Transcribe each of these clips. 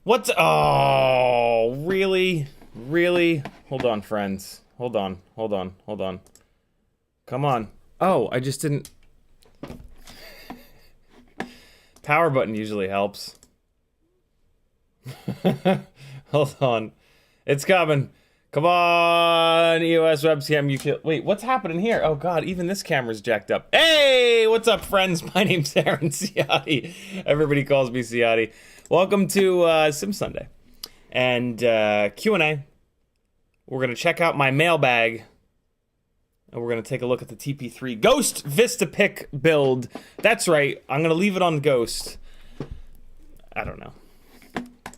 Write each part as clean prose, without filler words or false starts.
What's... Oh, really? Really? Hold on, friends. Hold on. Come on. Oh, I just didn't... Power button usually helps. Hold on. It's coming. Come on, EOS webcam. You can... Wait, what's happening here? Oh, God, even this camera's jacked up. Hey, what's up, friends? My name's Aaron Ciotti. Everybody calls me Ciotti. Welcome to Sim Sunday. And Q&A. We're going to check out my mailbag. And we're going to take a look at the TP3 Ghost Vistapick build. That's right. I'm going to leave it on Ghost. I don't know.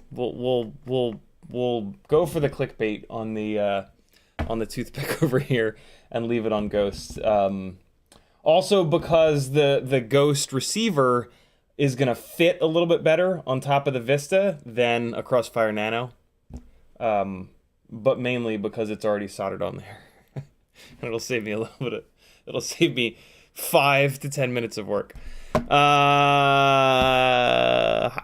We'll go for the clickbait on the toothpick over here and leave it on Ghost. Also because the Ghost receiver is gonna fit a little bit better on top of the Vista than a Crossfire Nano. But mainly because it's already soldered on there. And it'll save me a little bit of, it'll save me 5 to 10 minutes of work. Hi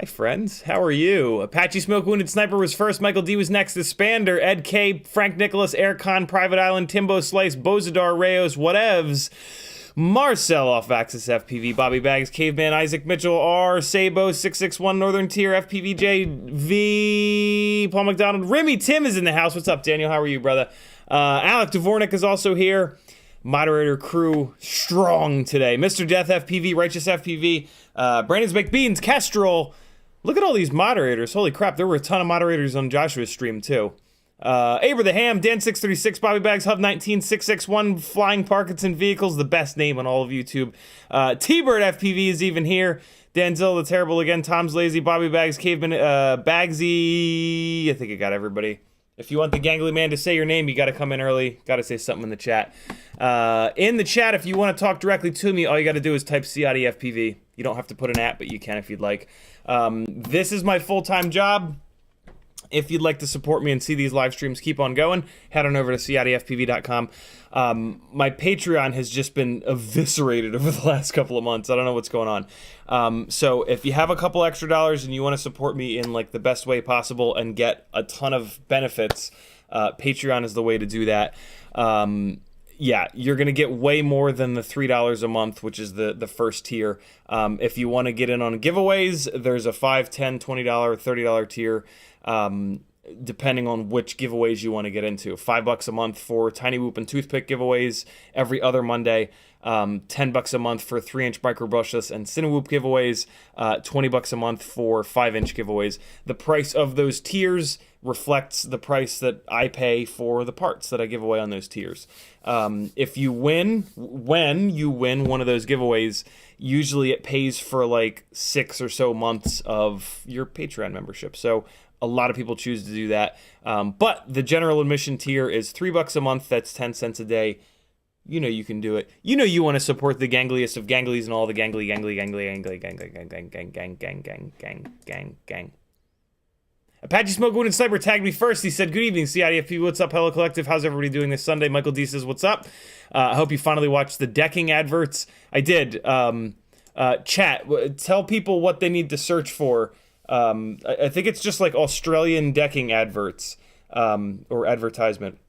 friends, how are you? Apache Smoke Wounded Sniper was first, Michael D was next, Expander, Ed K, Frank Nicholas, Aircon, Private Island, Timbo Slice, Bozadar, Rayos, whatevs, Marcel off Axis FPV, Bobby Bags, Caveman, Isaac Mitchell, R, Sabo, 661, Northern Tier, FPVJ, V, Paul McDonald, Remy Tim is in the house. What's up, Daniel? How are you, brother? Alec Dvornik is also here. Moderator crew strong today. Mr. Death FPV, Righteous FPV, Brandon's Baked Beans, Kestrel. Look at all these moderators. Holy crap, there were a ton of moderators on Joshua's stream too. Aber the Ham, Dan636, Bobby Bags, Hub 19661, Flying Parkinson Vehicles, the best name on all of YouTube. T-Bird FPV is even here. Danzilla the Terrible again, Tom's Lazy, Bobby Bags, Caveman, Bagsy. I think I got everybody. If you want the Gangly Man to say your name, you gotta come in early. Gotta say something in the chat. In the chat, if you want to talk directly to me, all you gotta do is type CiottiFPV. You don't have to put an @ but you can if you'd like. This is my full-time job. If you'd like to support me and see these live streams keep on going, head on over to CiottiFPV.com. My Patreon has just been eviscerated over the last couple of months. I don't know what's going on. So if you have a couple extra dollars and you want to support me in like the best way possible and get a ton of benefits, Patreon is the way to do that. Yeah, you're going to get way more than the $3 a month, which is the first tier. If you want to get in on giveaways, there's a $5, $10, $20, $30 tier, depending on which giveaways you want to get into. $5 a month for Tiny Whoop and Toothpick giveaways every other Monday. $10 a month for 3-inch micro brushless and Cinewhoop giveaways. $20 a month for 5-inch giveaways. The price of those tiers reflects the price that I pay for the parts that I give away on those tiers. If you win, when you win one of those giveaways, usually it pays for like 6 or so months of your Patreon membership. So a lot of people choose to do that. But the general admission tier is $3 a month. That's 10 cents a day. You know you can do it. You know you want to support the gangliest of ganglies and all the gang. Apache Smoke Wounded Sniper tagged me first. He said, "Good evening, CiottiFPV. What's up, Hello Collective? How's everybody doing this Sunday?" Michael D says, "What's up? I hope you finally watched the decking adverts." I did. Chat, tell people what they need to search for. I think it's just like Australian decking adverts or advertisement.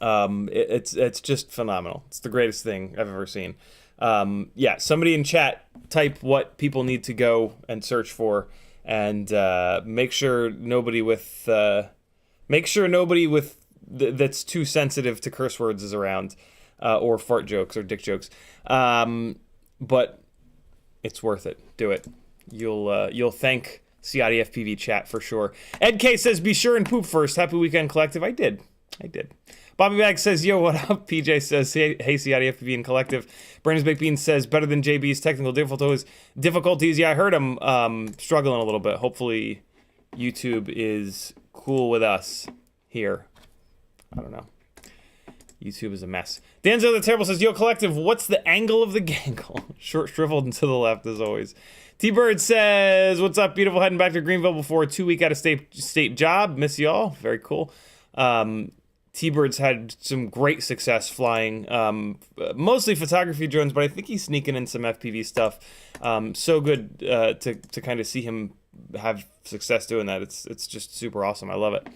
It's just phenomenal. It's the greatest thing I've ever seen. Yeah, somebody in chat type what people need to go and search for, and make sure nobody with that's too sensitive to curse words is around, or fart jokes or dick jokes. But it's worth it. Do it. You'll thank CiottiFPV chat for sure. Ed K says, "Be sure and poop first. Happy weekend, Collective." I did. Bobby Bag says, "Yo, what up?" PJ says, hey CiottiFPV and Collective. Brandon's Baked Beans says, "Better than JB's technical difficulties." Yeah, I heard him struggling a little bit. Hopefully YouTube is cool with us here. I don't know. YouTube is a mess. Danzo the Terrible says, "Yo, Collective, what's the angle of the gangle?" Short shriveled and to the left as always. T-Bird says, "What's up, beautiful? Heading back to Greenville before a 2-week out-of-state job. Miss y'all." Very cool. T-Bird's had some great success flying, mostly photography drones, but I think he's sneaking in some FPV stuff. So good to kind of see him have success doing that. It's just super awesome. I love it.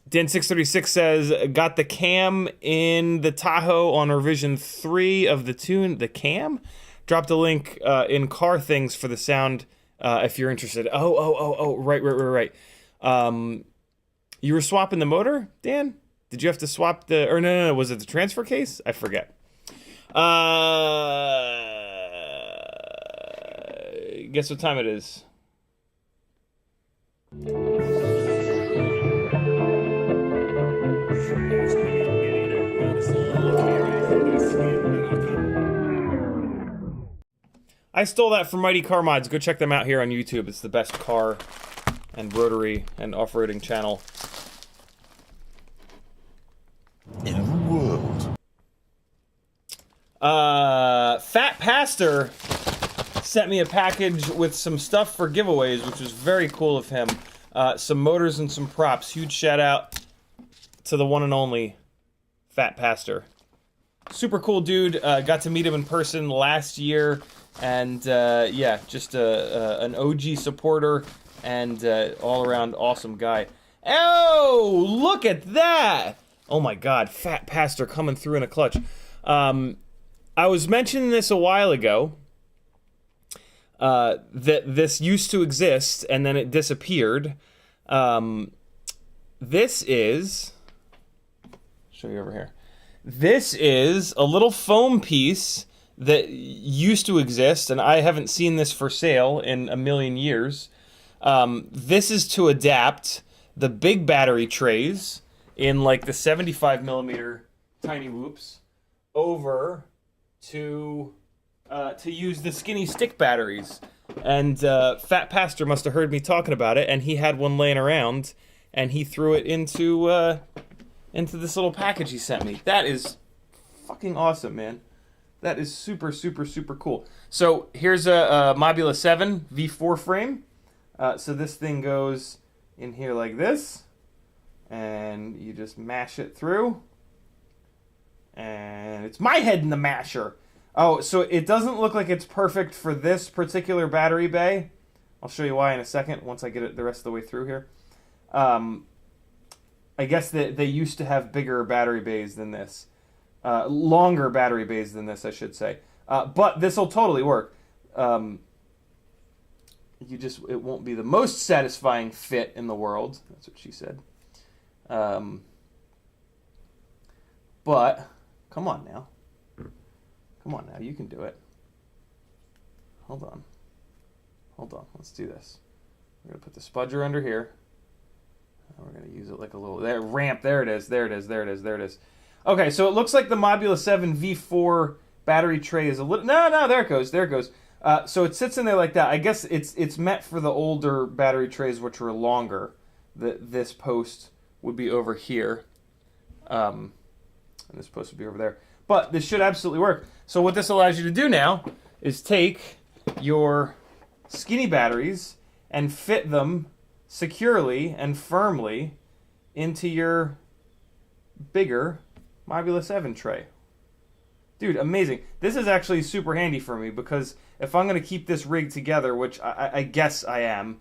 Dan636 says, "Got the cam in the Tahoe on revision 3 of the tune." The cam? Dropped a link in car things for the sound if you're interested. Oh, right. You were swapping the motor, Dan? Did you have to swap the... Or no, was it the transfer case? I forget. Guess what time it is? I stole that from Mighty Car Mods. Go check them out here on YouTube. It's the best car and rotary and off-roading channel in the world. Fat Pastor sent me a package with some stuff for giveaways, which was very cool of him. Some motors and some props. Huge shout out to the one and only Fat Pastor. Super cool dude. Got to meet him in person last year, and yeah, just an OG supporter and all-around awesome guy. Oh, look at that! Oh my God, Fat Pastor coming through in a clutch. I was mentioning this a while ago, that this used to exist and then it disappeared. This is, show you over here. This is a little foam piece that used to exist, and I haven't seen this for sale in a million years. This is to adapt the big battery trays in like the 75 millimeter Tiny Whoops over to use the skinny stick batteries. And Fat Pastor must have heard me talking about it, and he had one laying around, and he threw it into this little package he sent me. That is fucking awesome, man. That is super, super, super cool. So here's a Mobula 7 V4 frame. So this thing goes in here like this, and you just mash it through. And it's my head in the masher. Oh, so it doesn't look like it's perfect for this particular battery bay. I'll show you why in a second once I get it the rest of the way through here. I guess that they used to have bigger battery bays than this. Longer battery bays than this, I should say. But this will totally work. It won't be the most satisfying fit in the world. That's what she said. But, come on now. Come on now, you can do it. Hold on. Let's do this. We're going to put the spudger under here. And we're going to use it like a little ramp. There it is. Okay, so it looks like the Mobula 7 V4 battery tray is a little... No, there it goes. So it sits in there like that. I guess it's meant for the older battery trays, which were longer. This post would be over here. And this post would be over there. But this should absolutely work. So what this allows you to do now is take your skinny batteries and fit them securely and firmly into your bigger Mobula 7 tray. Dude, amazing. This is actually super handy for me because if I'm going to keep this rig together, which I guess I am,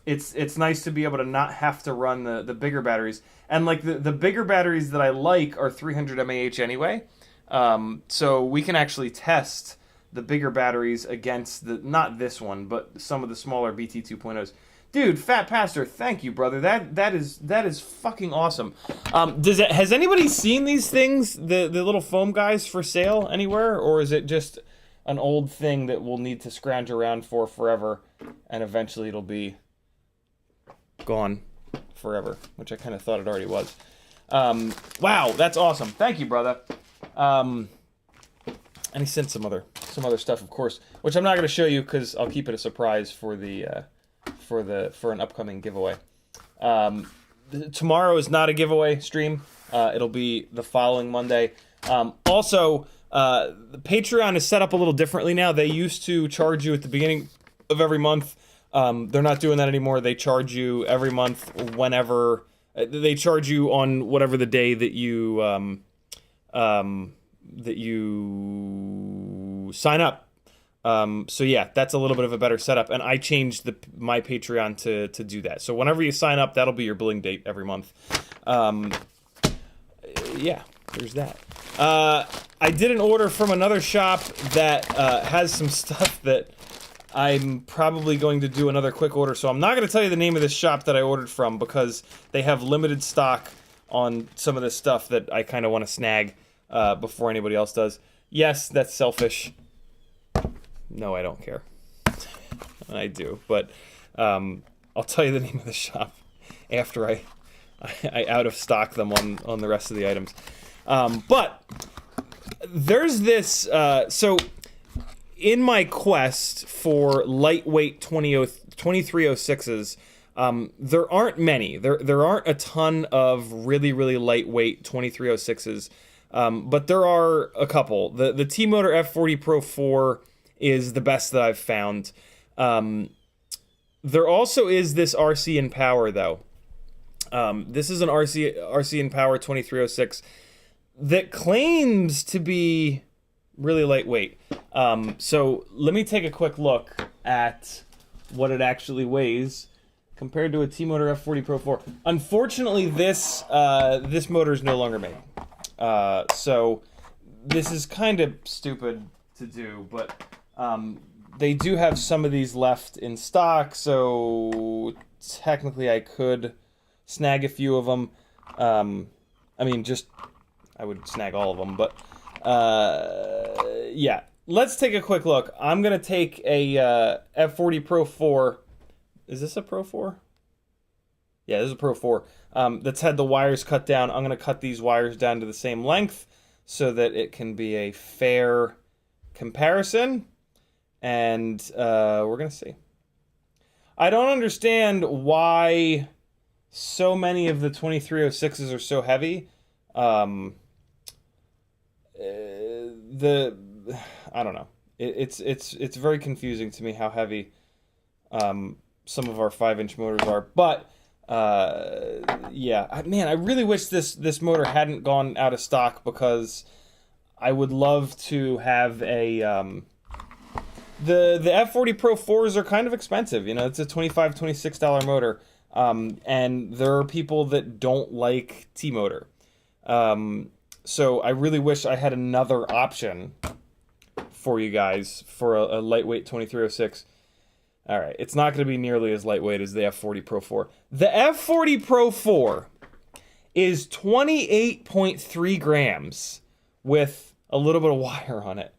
it's nice to be able to not have to run the bigger batteries. And like the bigger batteries that I like are 300 mAh anyway. So we can actually test the bigger batteries against not this one, but some of the smaller BT 2.0s. Dude, Fat Pastor, thank you, brother. That is fucking awesome. Has anybody seen these things, the little foam guys, for sale anywhere, or is it just an old thing that we'll need to scrounge around for forever, and eventually it'll be gone forever, which I kind of thought it already was. Wow, that's awesome. Thank you, brother. And he sent some other stuff, of course, which I'm not going to show you because I'll keep it a surprise for an upcoming giveaway. Tomorrow is not a giveaway stream. It'll be the following Monday. Also, the Patreon is set up a little differently now. They used to charge you at the beginning of every month. They're not doing that anymore. They charge you every month whenever... They charge you on whatever the day that you sign up. So yeah, that's a little bit of a better setup, and I changed my Patreon to do that. So whenever you sign up, that'll be your billing date every month. Yeah, there's that. I did an order from another shop that has some stuff that I'm probably going to do another quick order. So I'm not going to tell you the name of this shop that I ordered from because they have limited stock on some of this stuff that I kind of want to snag before anybody else does. Yes, that's selfish. No, I don't care. I do, but I'll tell you the name of the shop after I out of stock them on the rest of the items. But there's this. So in my quest for lightweight 2306s, there aren't many. There aren't a ton of really lightweight 2306s, but there are a couple. The T-Motor F40 Pro IV is the best that I've found. There also is this RCinPower though. This is an RCinPower 2306 that claims to be really lightweight. So let me take a quick look at what it actually weighs compared to a T-Motor F40 Pro IV. Unfortunately, this motor is no longer made. So this is kind of stupid to do, but they do have some of these left in stock, so technically I could snag a few of them. I mean, I would snag all of them, but yeah. Let's take a quick look. I'm going to take a F40 Pro IV. Is this a Pro 4? Yeah, this is a Pro 4. That's had the wires cut down. I'm going to cut these wires down to the same length so that it can be a fair comparison. And we're going to see. I don't understand why so many of the 2306s are so heavy. I don't know. It's very confusing to me how heavy some of our 5-inch motors are. But yeah, man, I really wish this motor hadn't gone out of stock, because I would love to have a the F40 Pro IVs are kind of expensive. You know, it's a $25, $26 motor, and there are people that don't like T-motor. So I really wish I had another option for you guys for a lightweight 2306. All right, it's not going to be nearly as lightweight as the F40 Pro IV. The F40 Pro IV is 28.3 grams with a little bit of wire on it.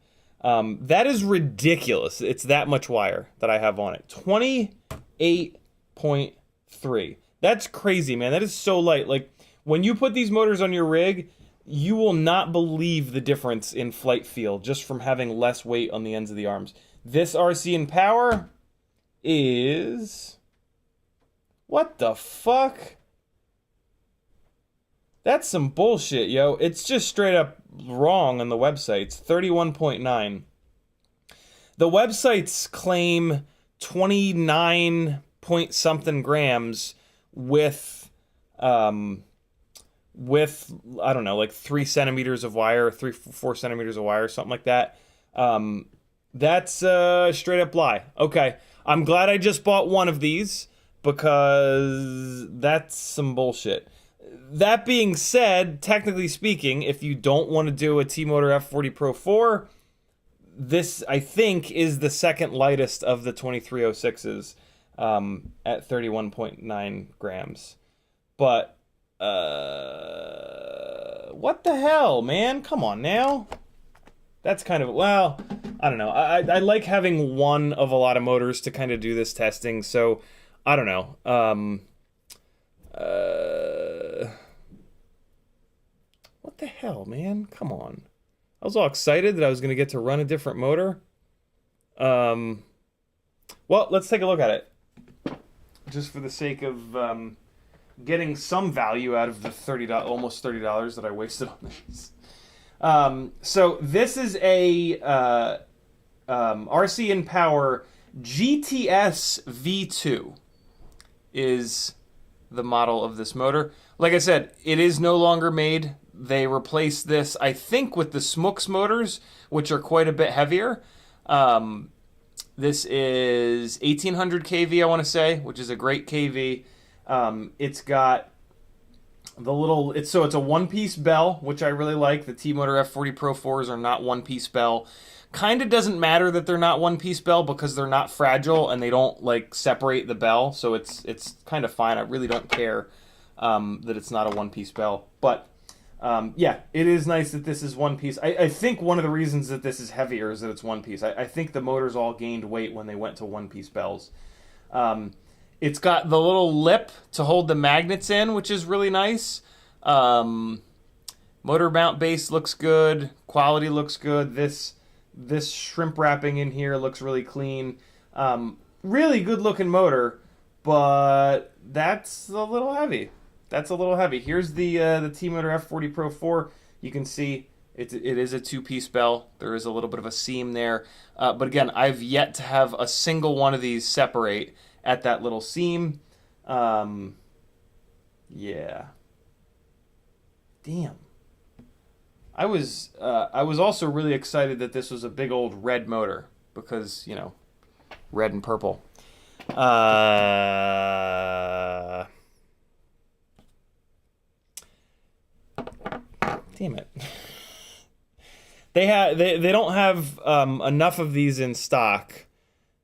That is ridiculous. It's that much wire that I have on it. 28.3. That's crazy, man. That is so light. Like, when you put these motors on your rig, you will not believe the difference in flight feel just from having less weight on the ends of the arms. This RCinPower is... what the fuck? That's some bullshit, yo. It's just straight up wrong on the website. It's 31.9. The websites claim 29 point something grams with I don't know, like 3 centimeters of wire, 4 centimeters of wire, something like that. That's a straight up lie. Okay, I'm glad I just bought one of these, because that's some bullshit. That being said, technically speaking, if you don't want to do a T-Motor F40 Pro IV, this, I think, is the second lightest of the 2306s at 31.9 grams. But, what the hell, man? Come on now. That's kind of, well, I don't know. I like having one of a lot of motors to kind of do this testing, so I don't know. What the hell, man? Come on. I was all excited that I was going to get to run a different motor. Well, let's take a look at it. Just for the sake of getting some value out of the almost $30 that I wasted on this. So this is a RCinPower GTS V2 is the model of this motor. Like I said, it is no longer made. They replaced this, I think, with the Smooks motors, which are quite a bit heavier. This is 1800 kV, I want to say, which is a great kV. It's got the little, it's a one-piece bell, which I really like. The T-Motor F40 Pro IVs are not one-piece bell. Kind of doesn't matter that they're not one-piece bell, because they're not fragile and they don't like separate the bell, so it's kind of fine. I really don't care that it's not a one-piece bell, but yeah, it is nice that this is one piece. I think one of the reasons that this is heavier is that it's one piece. I think the motors all gained weight when they went to one-piece bells. It's got the little lip to hold the magnets in, which is really nice. Motor mount base looks good. Quality looks good. This shrimp wrapping in here looks really clean. Really good looking motor, but that's a little heavy. That's a little heavy. Here's the T-Motor F40 Pro IV. You can see it is a two-piece bell. There is a little bit of a seam there. But again, I've yet to have a single one of these separate at that little seam. Yeah. Damn. I was also really excited that this was a big old red motor, because, you know, red and purple. Damn it. They don't have enough of these in stock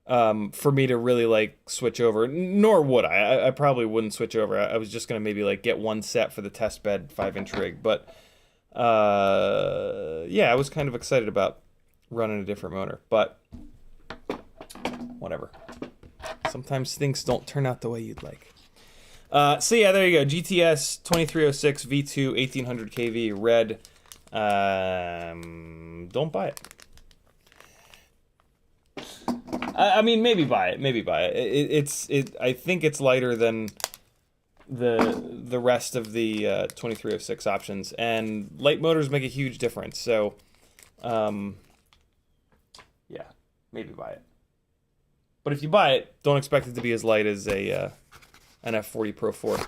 for me to really like switch over, nor would I probably wouldn't switch over. I was just gonna maybe like get one set for the test bed 5-inch rig, but yeah, I was kind of excited about running a different motor, but whatever. Sometimes things don't turn out the way you'd like. So yeah, there you go. GTS 2306 V2 1800 kV red. Don't buy it. I mean, maybe buy it. Maybe buy it. I think it's lighter than the rest of the 2306 options, and light motors make a huge difference. So, yeah, maybe buy it. But if you buy it, don't expect it to be as light as an F40 Pro IV.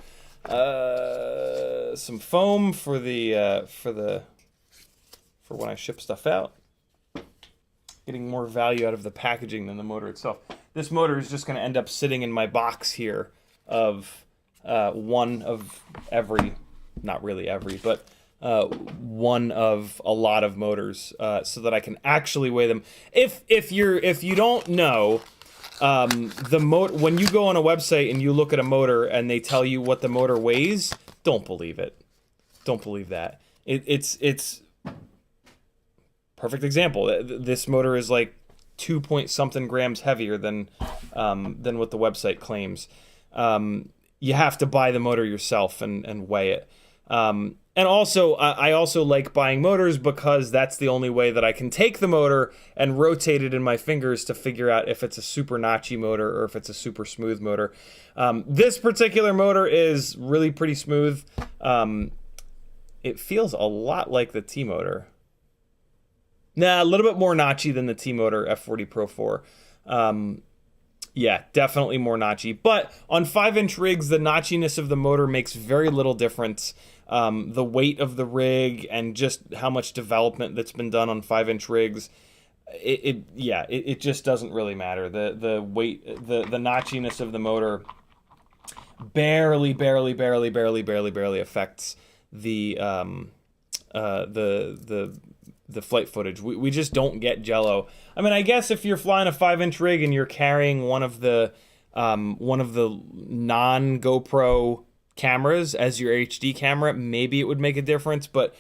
Some foam for when I ship stuff out. Getting more value out of the packaging than the motor itself. This motor is just going to end up sitting in my box here of one of every, not really every, but one of a lot of motors, so that I can actually weigh them. If you don't know, when you go on a website and you look at a motor and they tell you what the motor weighs, don't believe it. Don't believe that. It's perfect example. This motor is like 2 point something grams heavier than what the website claims. You have to buy the motor yourself and weigh it. And also, I also like buying motors because that's the only way that I can take the motor and rotate it in my fingers to figure out if it's a super notchy motor or if it's a super smooth motor. This particular motor is really pretty smooth. It feels a lot like the T-motor. Nah, a little bit more notchy than the T-motor F40 Pro IV. Yeah, definitely more notchy. But on 5-inch rigs, the notchiness of the motor makes very little difference. The weight of the rig and just how much development that's been done on 5-inch rigs, it just doesn't really matter. The weight, the notchiness of the motor barely affects the flight footage. We just don't get jello. I mean, I guess if you're flying a 5-inch rig and you're carrying one of the non-GoPro cameras as your HD camera, maybe it would make a difference, but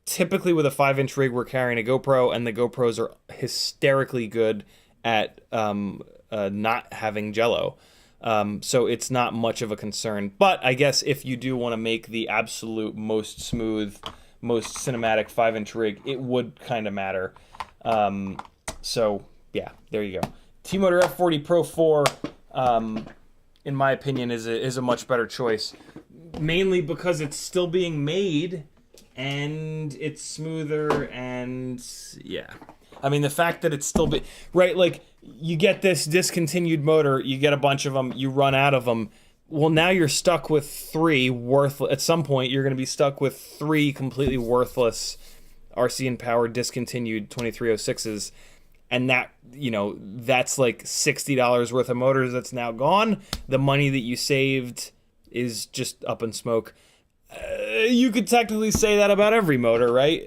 typically with a 5-inch rig, we're carrying a GoPro, and the GoPros are hysterically good at not having jello. So it's not much of a concern. But I guess if you do want to make the absolute most smooth, most cinematic 5-inch rig, it would kind of matter. So yeah, there you go. T-motor F40 Pro IV, in my opinion, is a much better choice. Mainly because it's still being made, and it's smoother, and yeah. I mean, the fact that it's still right, like, you get this discontinued motor, you get a bunch of them, you run out of them. Well, now you're stuck with 3 worthless. At some point, you're going to be stuck with 3 completely worthless RCinPower discontinued 2306s, and that, that's like $60 worth of motors that's now gone. The money that you saved is just up in smoke. You could technically say that about every motor, right?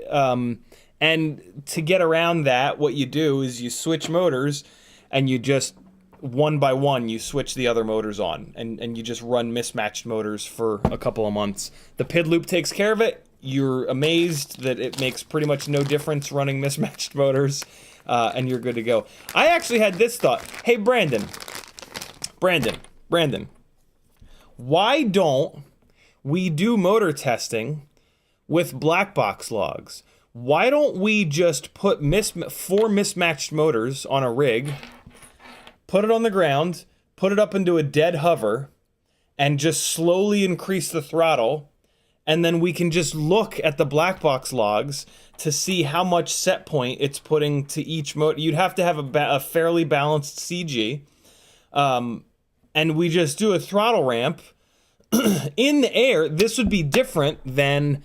And to get around that, what you do is you switch motors, and you just, one by one, you switch the other motors on, and you just run mismatched motors for a couple of months. The PID loop takes care of it. You're amazed that it makes pretty much no difference running mismatched motors, and you're good to go. I actually had this thought. Hey, Brandon, why don't we do motor testing with black box logs? Why don't we just put 4 mismatched motors on a rig, put it on the ground, put it up into a dead hover, and just slowly increase the throttle, and then we can just look at the black box logs to see how much set point it's putting to each motor. You'd have to have a fairly balanced CG, and we just do a throttle ramp in the air. This would be different than...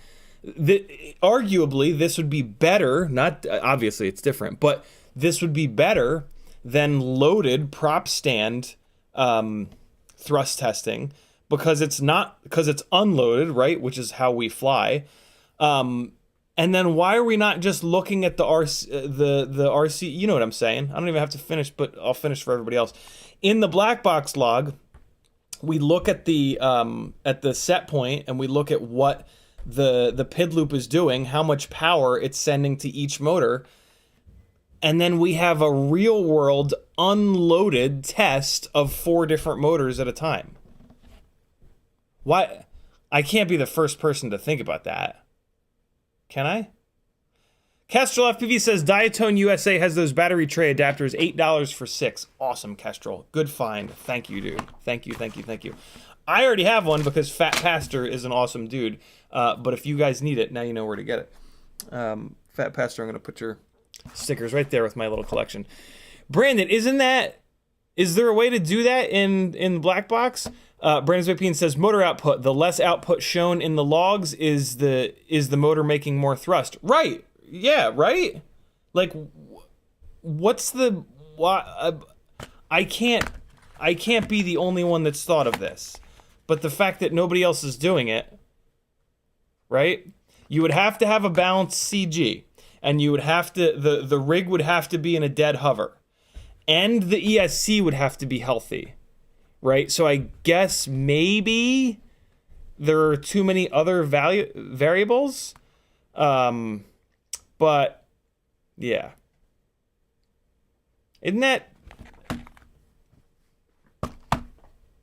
arguably, this would be better, not obviously it's different, but this would be better than loaded prop stand thrust testing, because it's unloaded, right? Which is how we fly. And then why are we not just looking at the RC? You know what I'm saying? I don't even have to finish, but I'll finish for everybody else. In the black box log, we look at the set point, and we look at what the PID loop is doing, how much power it's sending to each motor, and then we have a real world unloaded test of 4 different motors at a time. Why? I can't be the first person to think about that. Can I? Kestrel FPV says Diatone USA has those battery tray adapters, $8 for 6. Awesome, Kestrel. Good find. Thank you, dude. Thank you. I already have one because Fat Pastor is an awesome dude. But if you guys need it, now you know where to get it. Fat Pastor, I'm going to put your stickers right there with my little collection. Brandon, isn't that Is there a way to do that in the black box? Brandon's Bean says motor output. The less output shown in the logs is the motor making more thrust. Right. Yeah. Right. Like, what's the why? I can't be the only one that's thought of this, but the fact that nobody else is doing it, right? You would have to have a balanced CG, and you would have to the rig would have to be in a dead hover, and the ESC would have to be healthy, right? So I guess maybe there are too many other variables, but yeah, isn't that?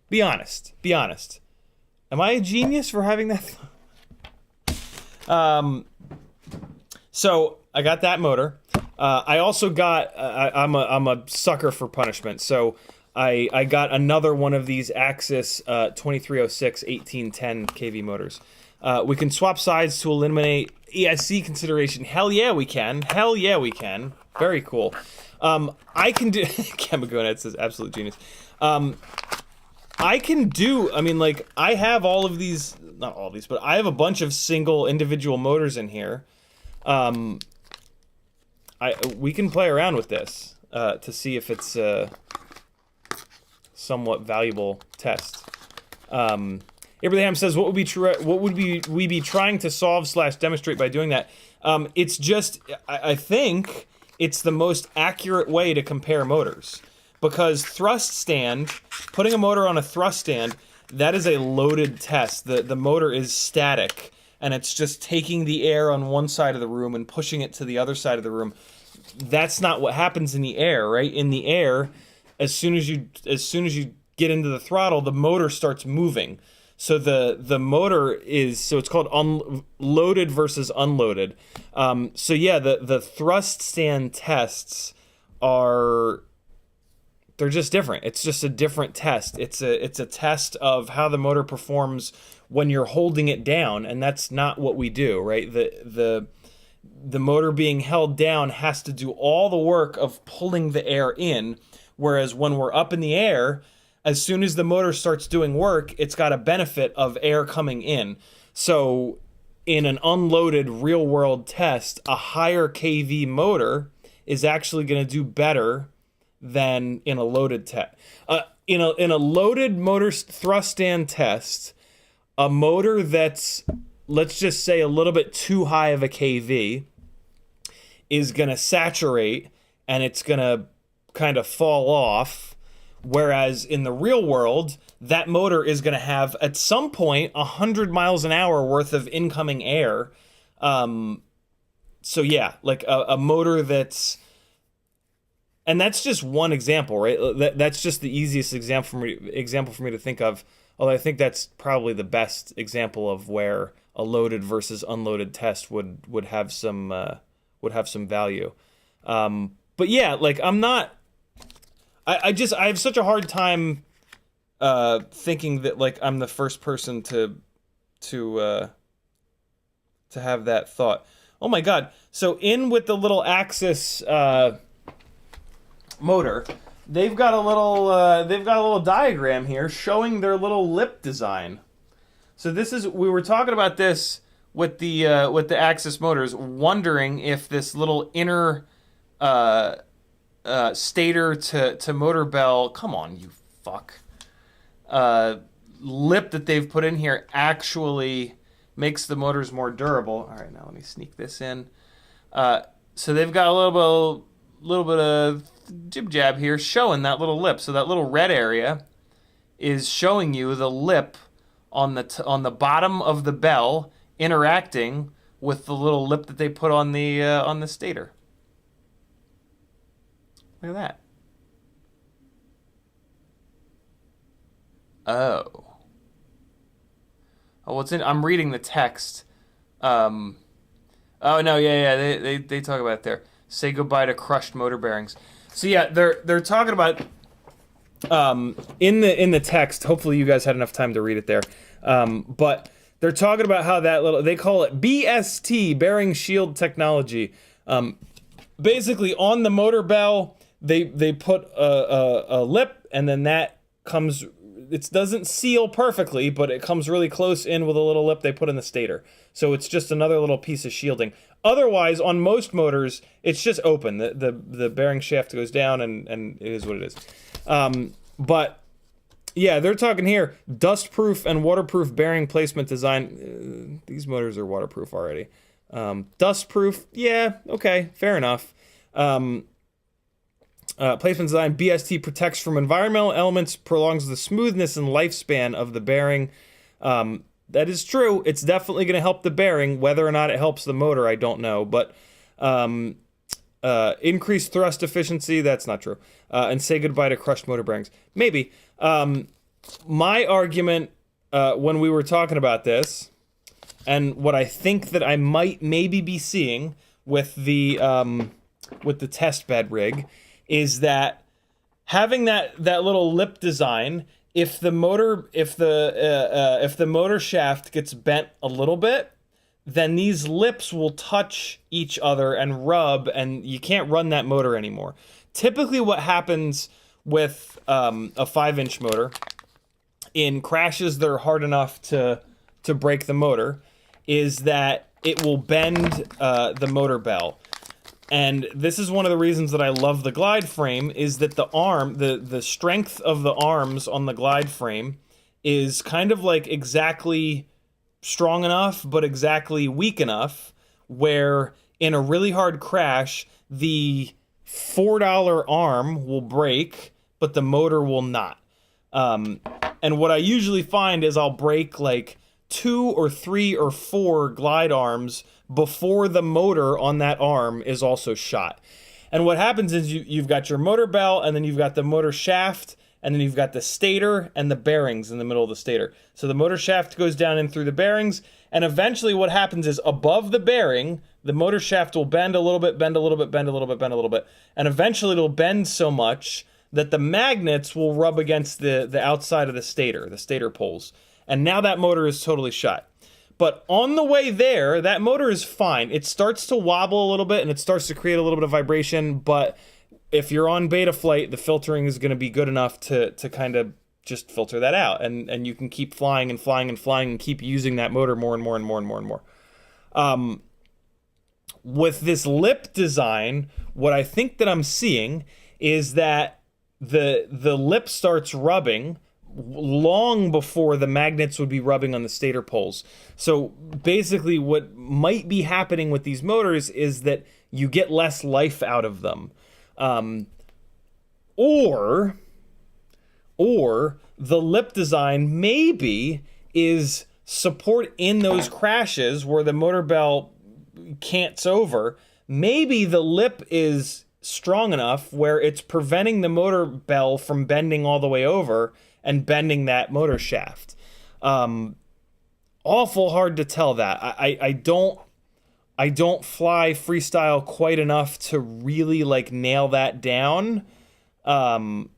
Be honest. Am I a genius for having that? So I got that motor. I also got. I'm a sucker for punishment. So I got another one of these Axis 2306 1810 kV motors. We can swap sides to eliminate ESC consideration. Hell yeah, we can. Very cool. I can do. Kamagonet says absolute genius. I can do, I mean, like, I have all of these, not all of these, but I have a bunch of single individual motors in here. We can play around with this to see if it's a somewhat valuable test. Abraham says, what would we be trying to solve / demonstrate by doing that? It's just, I think it's the most accurate way to compare motors. Because thrust stand, putting a motor on a thrust stand, that is a loaded test. The motor is static, and it's just taking the air on one side of the room and pushing it to the other side of the room. That's not what happens in the air, right? In the air, as soon as you get into the throttle, the motor starts moving. So the motor is, so it's called loaded versus unloaded. So yeah, the thrust stand tests are, they're just different. It's just a different test. It's a test of how the motor performs when you're holding it down, and that's not what we do, right? The motor being held down has to do all the work of pulling the air in, whereas when we're up in the air, as soon as the motor starts doing work, it's got a benefit of air coming in. So in an unloaded real-world test, a higher kV motor is actually going to do better than in a loaded test. In a loaded motor thrust stand test, a motor that's, let's just say, a little bit too high of a kV is going to saturate, and it's going to kind of fall off. Whereas in the real world, that motor is going to have, at some point, 100 miles an hour worth of incoming air. So yeah, like a motor that's, and that's just one example, right? That's just the easiest example for me to think of. Although I think that's probably the best example of where a loaded versus unloaded test would have some value. But yeah, like I have such a hard time thinking that like I'm the first person to have that thought. Oh my god! So in with the little Axis motor, they've got a little diagram here showing their little lip design. So this is, we were talking about this with the Axis motors, wondering if this little inner stator to motor bell, come on you fuck, lip that they've put in here actually makes the motors more durable. All right, now let me sneak this in. So they've got a little bit of jib jab here showing that little lip. So that little red area is showing you the lip on the bottom of the bell interacting with the little lip that they put on the stator. Look at that. Oh, what's in? I'm reading the text. Oh no, yeah. They talk about it there. Say goodbye to crushed motor bearings. So yeah, they're talking about in the text. Hopefully you guys had enough time to read it there. But they're talking about how that little, they call it BST, bearing shield technology. Basically on the motor bell, they put a lip, and then that comes, it doesn't seal perfectly, but it comes really close in with a little lip they put in the stator. So it's just another little piece of shielding. Otherwise, on most motors, it's just open. The bearing shaft goes down, and it is what it is. But yeah, they're talking here, dust-proof and waterproof bearing placement design. These motors are waterproof already. Dust-proof, yeah, okay, fair enough. Placement design, BST protects from environmental elements, prolongs the smoothness and lifespan of the bearing. That is true. It's definitely going to help the bearing. Whether or not it helps the motor, I don't know. But increased thrust efficiency, that's not true. And say goodbye to crushed motor bearings. Maybe. My argument when we were talking about this, and what I think that I might maybe be seeing with the test bed rig, is that having that little lip design, if the motor shaft gets bent a little bit, then these lips will touch each other and rub, and you can't run that motor anymore. Typically what happens with a 5-inch motor in crashes that are hard enough to break the motor is that it will bend the motor bell. And this is one of the reasons that I love the glide frame, is that the arm, the strength of the arms on the glide frame is kind of like exactly strong enough, but exactly weak enough, where in a really hard crash, the $4 arm will break, but the motor will not. And what I usually find is I'll break like 2 or 3 or 4 glide arms before the motor on that arm is also shot. And what happens is you've got your motor bell, and then you've got the motor shaft, and then you've got the stator and the bearings in the middle of the stator. So the motor shaft goes down in through the bearings, and eventually what happens is above the bearing, the motor shaft will bend a little bit, bend a little bit, bend a little bit, bend a little bit, and eventually it'll bend so much that the magnets will rub against the outside of the stator poles. And now that motor is totally shot. But on the way there, that motor is fine. It starts to wobble a little bit, and it starts to create a little bit of vibration, but if you're on beta flight, the filtering is going to be good enough to kind of just filter that out, and you can keep flying and flying and flying and keep using that motor more and more and more and more and more. With this lip design, what I think that I'm seeing is that the lip starts rubbing long before the magnets would be rubbing on the stator poles. So basically what might be happening with these motors is that you get less life out of them. Or the lip design maybe is support in those crashes where the motor bell cants over. Maybe the lip is strong enough where it's preventing the motor bell from bending all the way over and bending that motor shaft. Awful hard to tell that. I don't fly freestyle quite enough to really like nail that down. And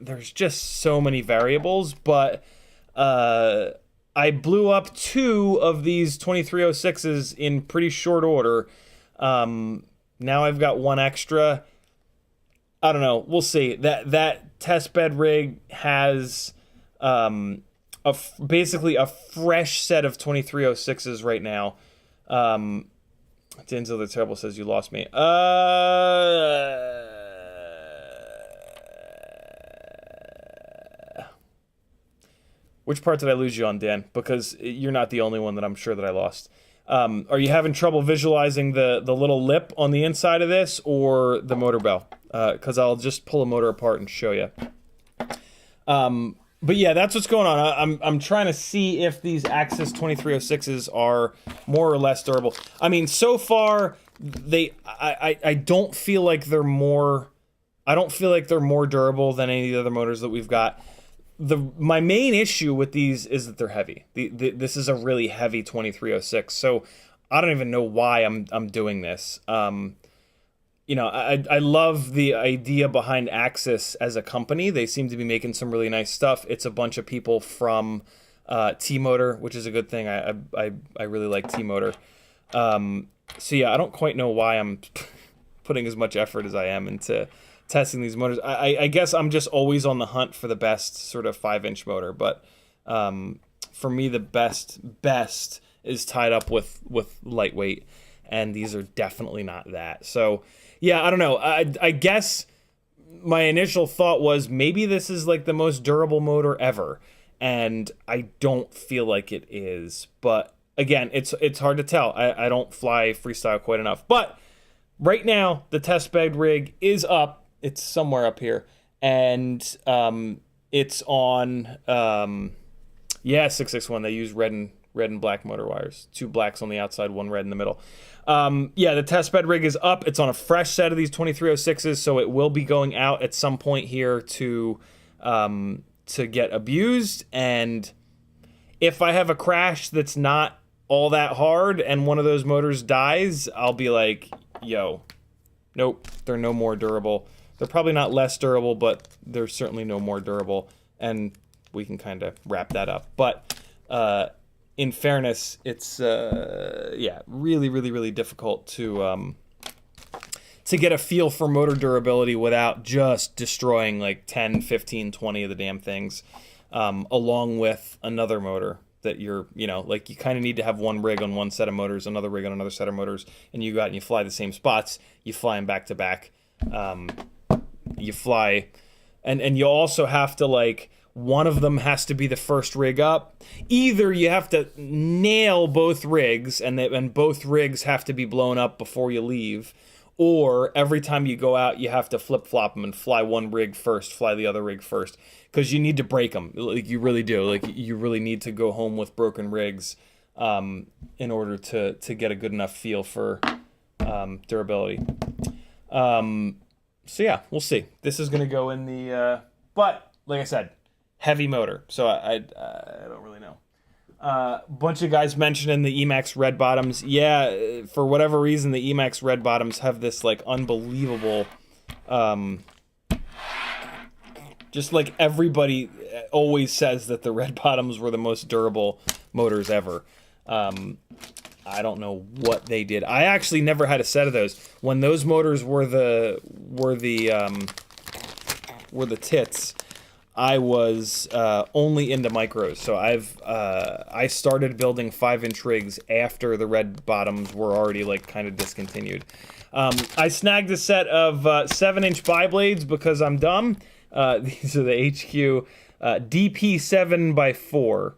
there's just so many variables, but I blew up 2 of these 2306s in pretty short order. Now I've got 1 extra. I don't know. We'll see. That test bed rig has basically a fresh set of 2306s right now. Denzel the Terrible says you lost me. Which part did I lose you on, Dan? Because you're not the only one that I'm sure that I lost. Are you having trouble visualizing the little lip on the inside of this, or the motor bell? Because I'll just pull a motor apart and show you. But yeah, that's what's going on. I'm trying to see if these Axis 2306s are more or less durable. I mean, so far I don't feel like they're more. I don't feel like they're more durable than any of the other motors that we've got. My main issue with these is that they're heavy. This is a really heavy 2306, so I don't even know why I'm doing this. You know, I love the idea behind Axis as a company. They seem to be making some really nice stuff. It's a bunch of people from T-Motor, which is a good thing. I really like T-Motor. So yeah, I don't quite know why I'm putting as much effort as I am into testing these motors. I guess I'm just always on the hunt for the best sort of 5-inch motor, but for me the best is tied up with lightweight, and these are definitely not that. So yeah, I don't know. I guess my initial thought was maybe this is like the most durable motor ever, and I don't feel like it is. But again, it's hard to tell. I don't fly freestyle quite enough. But right now, the test bed rig is up. It's somewhere up here, and it's on 661. They use red and black motor wires. 2 blacks on the outside, 1 red in the middle. The test bed rig is up. It's on a fresh set of these 2306s, so it will be going out at some point here to get abused. And if I have a crash that's not all that hard and one of those motors dies, I'll be like, yo, nope, they're no more durable. They're probably not less durable, but they're certainly no more durable, and we can kind of wrap that up. But in fairness, it's really, really, really difficult to get a feel for motor durability without just destroying like 10, 15, 20 of the damn things, along with another motor that you kind of need to have one rig on one set of motors, another rig on another set of motors, and you go out and you fly the same spots. You fly them back to back. You fly, and you also have to, like, one of them has to be the first rig up. Either you have to nail both rigs, and both rigs have to be blown up before you leave, or every time you go out, you have to flip-flop them and fly one rig first, fly the other rig first, because you need to break them. Like, you really do. Like, you really need to go home with broken rigs in order to get a good enough feel for durability. So yeah, we'll see. This is going to go in the... but, like I said, heavy motor, so I don't really know. Bunch of guys mentioning the Emax red bottoms. Yeah, for whatever reason, the Emax red bottoms have this, like, unbelievable... just like everybody always says that the red bottoms were the most durable motors ever. I don't know what they did. I actually never had a set of those. When those motors were the tits, I was only into micros. So I started building 5-inch rigs after the red bottoms were already, like, kind of discontinued. I snagged a set of 7-inch bi-blades because I'm dumb. These are the HQ DP7 by 4.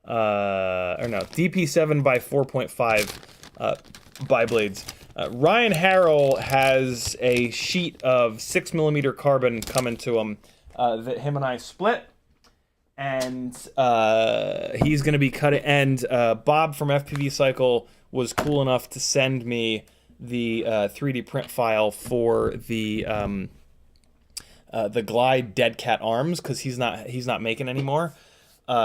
DP7 by 4.5 bi-blades. Ryan Harrell has a sheet of 6mm carbon coming to him that him and I split, and he's going to be cutting. And Bob from FPV Cycle was cool enough to send me the 3D print file for the Glide Dead Cat arms, because he's not making anymore.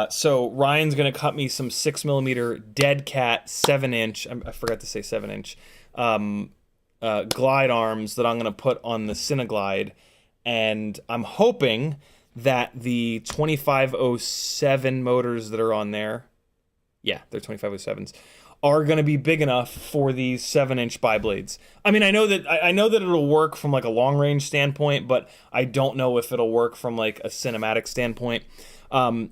So Ryan's gonna cut me some 6mm Dead Cat 7-inch. I forgot to say 7-inch Glide arms that I'm gonna put on the Cineglide, and I'm hoping that the 2507 motors that are on there, yeah, they're 2507s, are going to be big enough for these 7-inch bi-blades. I mean, I know that it'll work from, like, a long-range standpoint, but I don't know if it'll work from, like, a cinematic standpoint.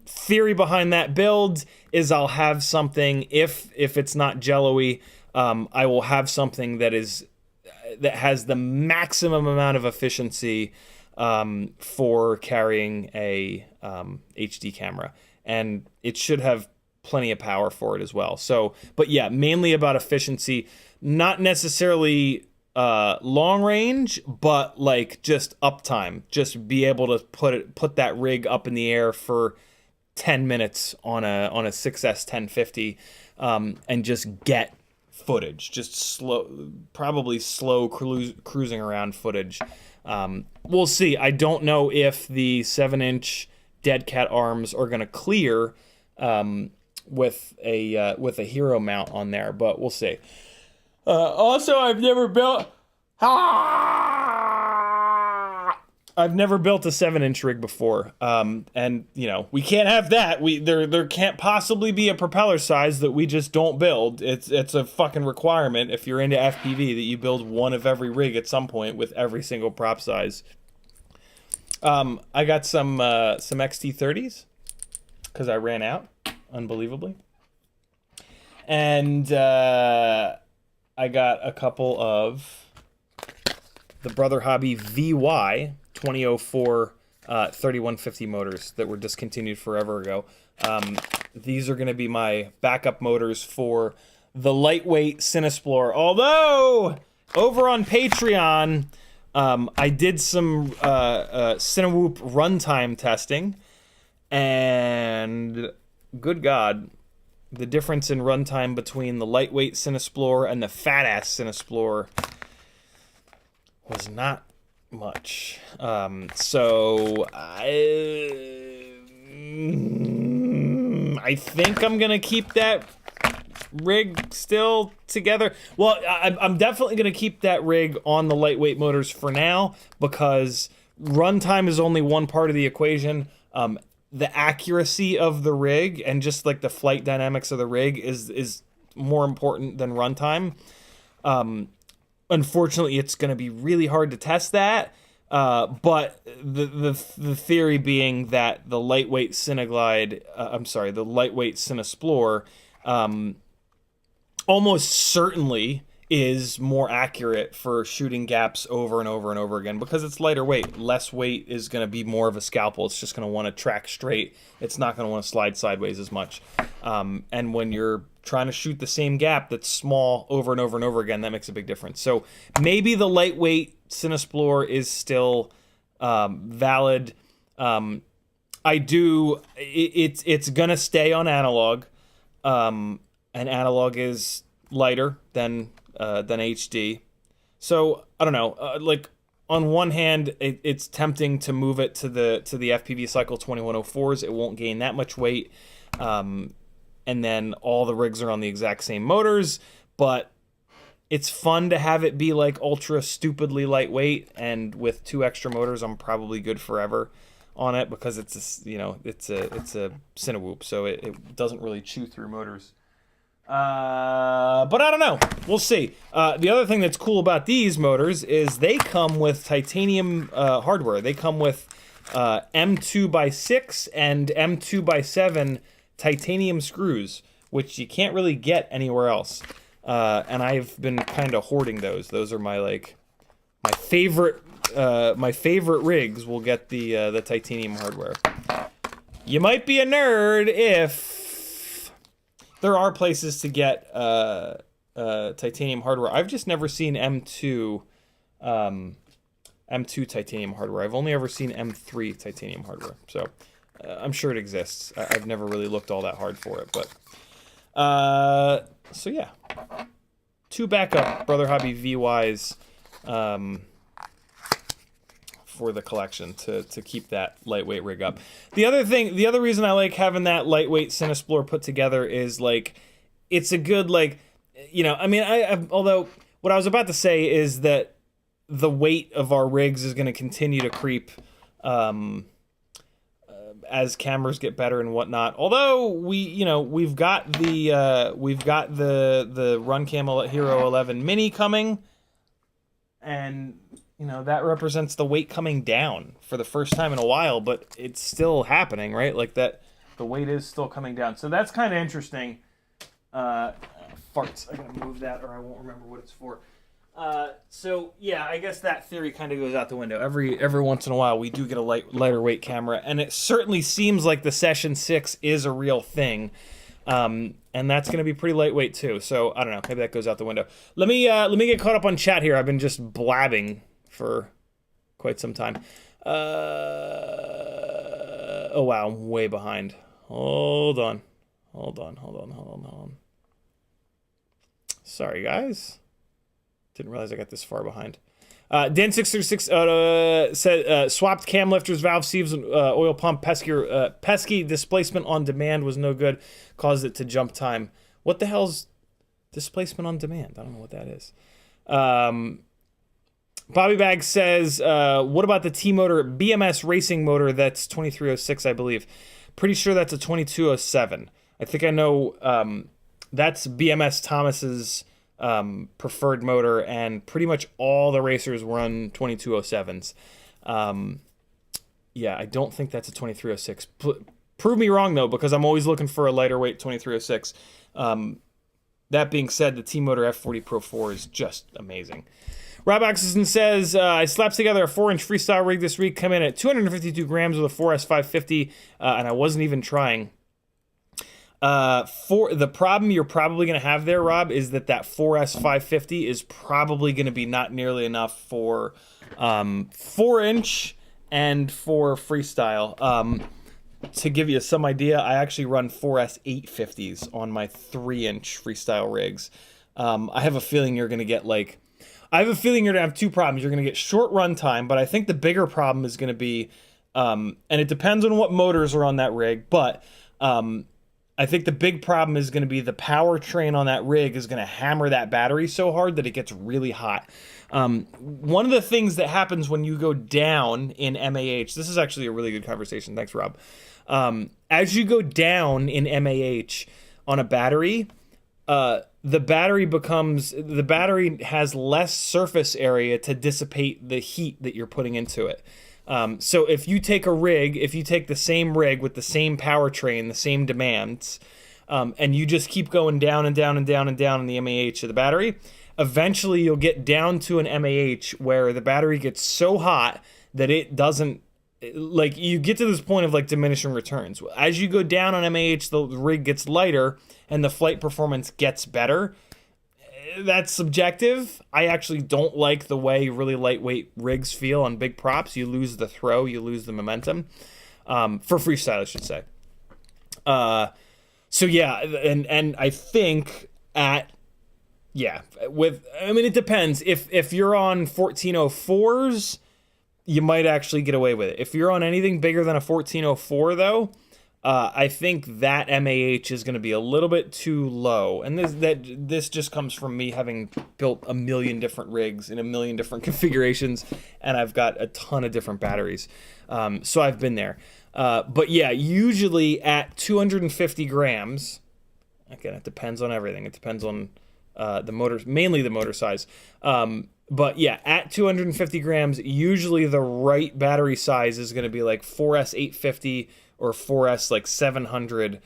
Theory behind that build is I'll have something, if it's not jello-y, I will have something that has the maximum amount of efficiency for carrying a HD camera, and it should have plenty of power for it as well. So, but yeah, mainly about efficiency, not necessarily long range, but like just uptime. Just be able to put that rig up in the air for 10 minutes on a 6S 1050, and just get footage, just probably slow cruising around footage. We'll see. I don't know if the 7-inch Dead Cat arms are going to clear with a hero mount on there, but we'll see. Also, I've never built a 7-inch rig before, and you know, we can't have that. There can't possibly be a propeller size that we just don't build. It's a fucking requirement if you're into FPV that you build one of every rig at some point with every single prop size. I got some XT30s because I ran out, unbelievably. And I got a couple of the Brother Hobby VY 2004 3150 motors that were discontinued forever ago. These are going to be my backup motors for the lightweight CineXplore. Although, over on Patreon, I did some CineWhoop runtime testing, and good God, the difference in runtime between the lightweight CineXplore and the fat-ass CineXplore was not much. So I think I'm gonna keep that rig still together. Well, I'm definitely gonna keep that rig on the lightweight motors for now, because runtime is only one part of the equation. The accuracy of the rig and just like the flight dynamics of the rig is more important than runtime. Unfortunately, it's going to be really hard to test that. But the theory being that the lightweight the lightweight CineXplore, almost certainly is more accurate for shooting gaps over and over and over again, because it's lighter weight. Less weight is going to be more of a scalpel. It's just going to want to track straight. It's not going to want to slide sideways as much. And when you're trying to shoot the same gap that's small over and over and over again, that makes a big difference. So maybe the lightweight CineXplore is still valid. It's going to stay on analog. And analog is lighter than HD. So I don't know. Like, on one hand, it's tempting to move it to the FPV Cycle 2104s. It won't gain that much weight, and then all the rigs are on the exact same motors. But it's fun to have it be like ultra stupidly lightweight, and with 2 extra motors, I'm probably good forever on it, because it's a CineWhoop, so it doesn't really chew through motors. But I don't know. We'll see. The other thing that's cool about these motors is they come with titanium hardware. They come with M2x6 and M2x7 titanium screws, which you can't really get anywhere else. And I've been kind of hoarding those. Those are my favorite rigs will get the titanium hardware. You might be a nerd if there are places to get titanium hardware. I've just never seen M2 titanium hardware. I've only ever seen M3 titanium hardware. So I'm sure it exists. I've never really looked all that hard for it. But so yeah, 2 backup Brother Hobby VYs for the collection to keep that lightweight rig up. The other reason I like having that lightweight CineXplore put together is, like, it's a good, like, I mean, although what I was about to say is that the weight of our rigs is going to continue to creep as cameras get better and whatnot. Although we've got the RunCam Hero 11 Mini coming, and that represents the weight coming down for the first time in a while, but it's still happening, right? Like, that the weight is still coming down. So that's kind of interesting. Farts. I gotta move that or I won't remember what it's for. So yeah, I guess that theory kind of goes out the window. Every once in a while we do get a lighter weight camera, and it certainly seems like the Session 6 is a real thing. And that's going to be pretty lightweight too. So I don't know, maybe that goes out the window. Let me get caught up on chat here. I've been just blabbing for quite some time. Oh wow, I'm way behind. Hold on. Sorry guys. Didn't realize I got this far behind. Dan636 said swapped cam lifters, valve sieves, oil pump, pesky displacement on demand was no good, caused it to jump time. What the hell's displacement on demand? I don't know what that is. Bobby Bag says, what about the T-motor BMS racing motor that's 2306, I believe? Pretty sure that's a 2207. I think I know that's BMS Thomas's preferred motor, and pretty much all the racers run 2207s. Yeah, I don't think that's a 2306. Prove me wrong, though, because I'm always looking for a lighter weight 2306. That being said, the T-Motor F40 Pro IV is just amazing. Rob Axelson says, I slapped together a 4-inch freestyle rig this week, come in at 252 grams with a 4S550, and I wasn't even trying. For the problem you're probably going to have there, Rob, is that 4S550 is probably going to be not nearly enough for 4-inch and for freestyle. To give you some idea, I actually run 4S850s on my 3-inch freestyle rigs. I have a feeling you're going to get I have a feeling you're going to have two problems. You're going to get short run time, but I think the bigger problem is going to be, and it depends on what motors are on that rig, but I think the big problem is going to be the powertrain on that rig is going to hammer that battery so hard that it gets really hot. One of the things that happens when you go down in MAH, this is actually a really good conversation. Thanks, Rob. As you go down in MAH on a battery, the battery has less surface area to dissipate the heat that you're putting into it. So if you take the same rig with the same powertrain, the same demands, and you just keep going down and down and down and down in the MAH of the battery, eventually you'll get down to an MAH where the battery gets so hot that it doesn't, you get to this point of diminishing returns. As you go down on MAH, the rig gets lighter and the flight performance gets better. That's subjective. I actually don't like the way really lightweight rigs feel on big props. You lose the throw, you lose the momentum. For freestyle, I should say. So yeah, and I think it depends. If you're on 1404s, you might actually get away with it. If you're on anything bigger than a 1404 though, I think that MAH is going to be a little bit too low. And this just comes from me having built a million different rigs in a million different configurations, and I've got a ton of different batteries. So I've been there. But yeah, usually at 250 grams, again, it depends on everything. It depends on the motors, mainly the motor size. But yeah, at 250 grams, usually the right battery size is going to be 4S850 or 4S 700,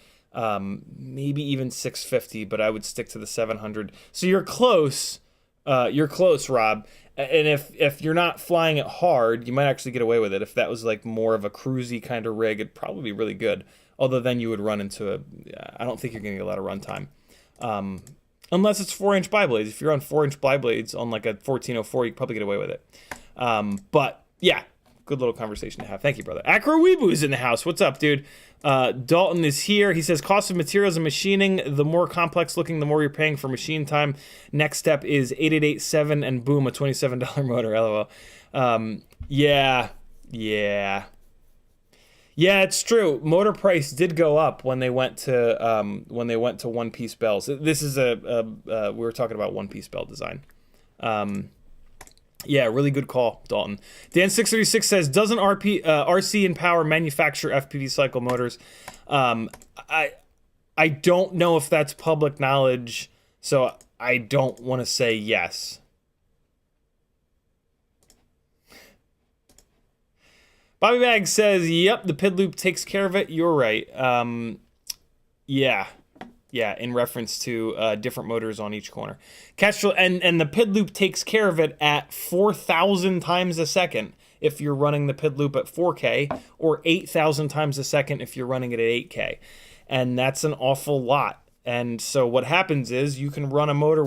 maybe even 650, but I would stick to the 700. So you're close, Rob. And if you're not flying it hard, you might actually get away with it. If that was more of a cruisy kind of rig, it'd probably be really good. Although then you would run into I don't think you're going to get a lot of runtime. Unless it's 4-inch bi-blades. If you're on 4-inch bi-blades on a 1404, you can probably get away with it. But yeah, good little conversation to have. Thank you, brother. Acro Weeboo's in the house. What's up, dude? Dalton is here. He says, cost of materials and machining, the more complex looking, the more you're paying for machine time. Next step is 8887 and boom, a $27 motor, lol. Yeah, it's true. Motor price did go up when they went to one-piece bells. This is we were talking about one-piece bell design. Yeah, really good call, Dalton. Dan636 says, doesn't RCinPower manufacture FPV cycle motors? I don't know if that's public knowledge, so I don't want to say yes. Bobby Bag says, yep, the PID loop takes care of it. You're right. Yeah, in reference to different motors on each corner. And the PID loop takes care of it at 4,000 times a second if you're running the PID loop at 4K, or 8,000 times a second if you're running it at 8K. And that's an awful lot. And so what happens is you can run a rig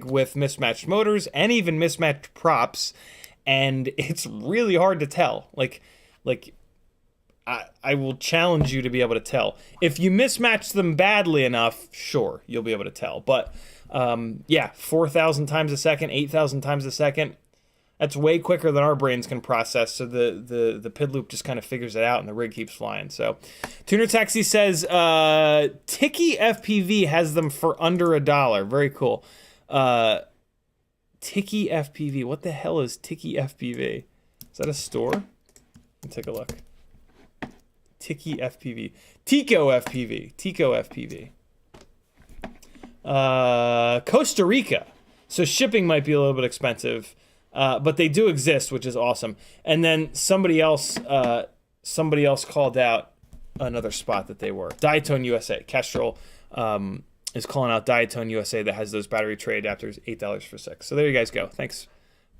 with mismatched motors and even mismatched props, and it's really hard to tell. I will challenge you to be able to tell. If you mismatch them badly enough, sure, you'll be able to tell. But 4,000 times a second, 8,000 times a second, that's way quicker than our brains can process. So the PID loop just kind of figures it out, and the rig keeps flying. So Tuner Taxi says, TP3 has them for under $1. Very cool. TP3. What the hell is TP3? Is that a store? Let me take a look. TP3. TicoFPV. Costa Rica. So shipping might be a little bit expensive. But they do exist, which is awesome. And then somebody else called out another spot that they were. Diatone USA. Kestrel is calling out Diatone USA that has those battery tray adapters, $8 for 6. So there you guys go. Thanks,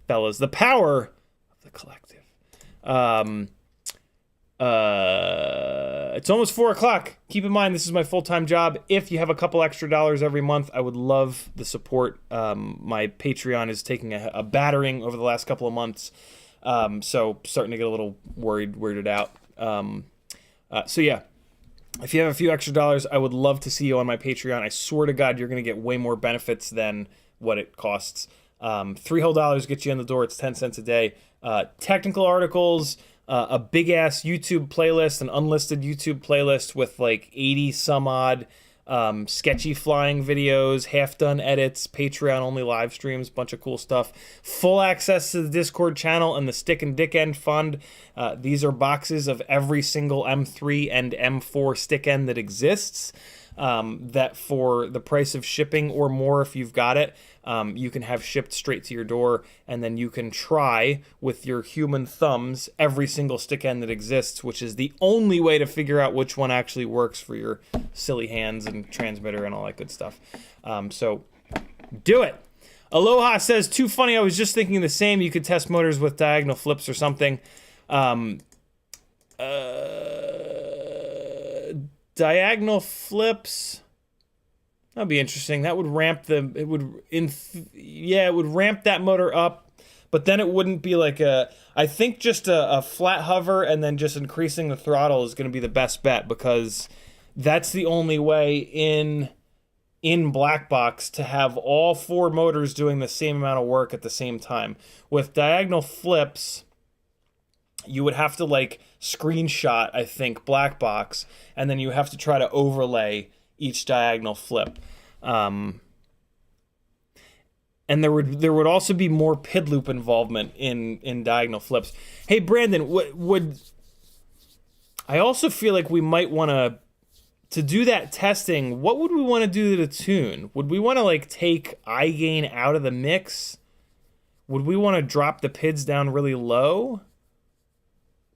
fellas. The power of the collective. It's almost 4 o'clock. Keep in mind, this is my full-time job. If you have a couple extra dollars every month, I would love the support. My Patreon is taking a battering over the last couple of months. So starting to get a little weirded out. So yeah, if you have a few extra dollars, I would love to see you on my Patreon. I swear to God, you're going to get way more benefits than what it costs. $3 whole gets you in the door. It's 10 cents a day. Technical articles, a big ass YouTube playlist, an unlisted YouTube playlist with like 80 some odd sketchy flying videos, half done edits, Patreon only live streams, bunch of cool stuff. Full access to the Discord channel and the Stick and Dick End Fund. These are boxes of every single M3 and M4 stick end that exists. That for the price of shipping or more, if you've got it, you can have shipped straight to your door, and then you can try with your human thumbs every single stick end that exists, which is the only way to figure out which one actually works for your silly hands and transmitter and all that good stuff. So do it. Aloha says, too funny, I was just thinking the same. You could test motors with diagonal flips or something. Diagonal flips, that'd be interesting. That would ramp it would ramp that motor up, but then it wouldn't be like I think just a flat hover and then just increasing the throttle is going to be the best bet, because that's the only way in black box to have all 4 motors doing the same amount of work at the same time. With diagonal flips, you would have to like screenshot, I think, black box, and then you have to try to overlay each diagonal flip. And there would also be more PID loop involvement in diagonal flips. Hey Brandon, would I also feel like we might want to do that testing? What would we want to do to the tune? Would we want to like take iGain out of the mix? Would we want to drop the PIDs down really low?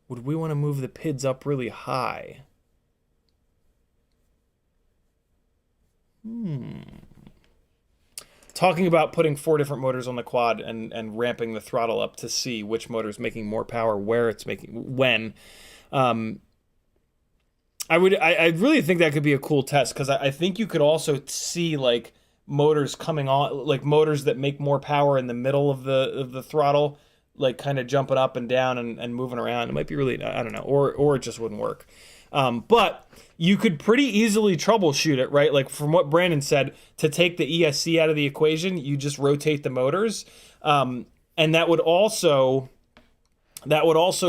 Would we want to move the PIDs up really high? Talking about putting 4 different motors on the quad and ramping the throttle up to see which motor is making more power, where it's making, when. I really think that could be a cool test, because I think you could also see like motors coming on, like motors that make more power in the middle of the throttle, like kind of jumping up and down and moving around. It might be really, I don't know, or it just wouldn't work. But you could pretty easily troubleshoot it, right? Like from what Brandon said, to take the ESC out of the equation, you just rotate the motors. And that would also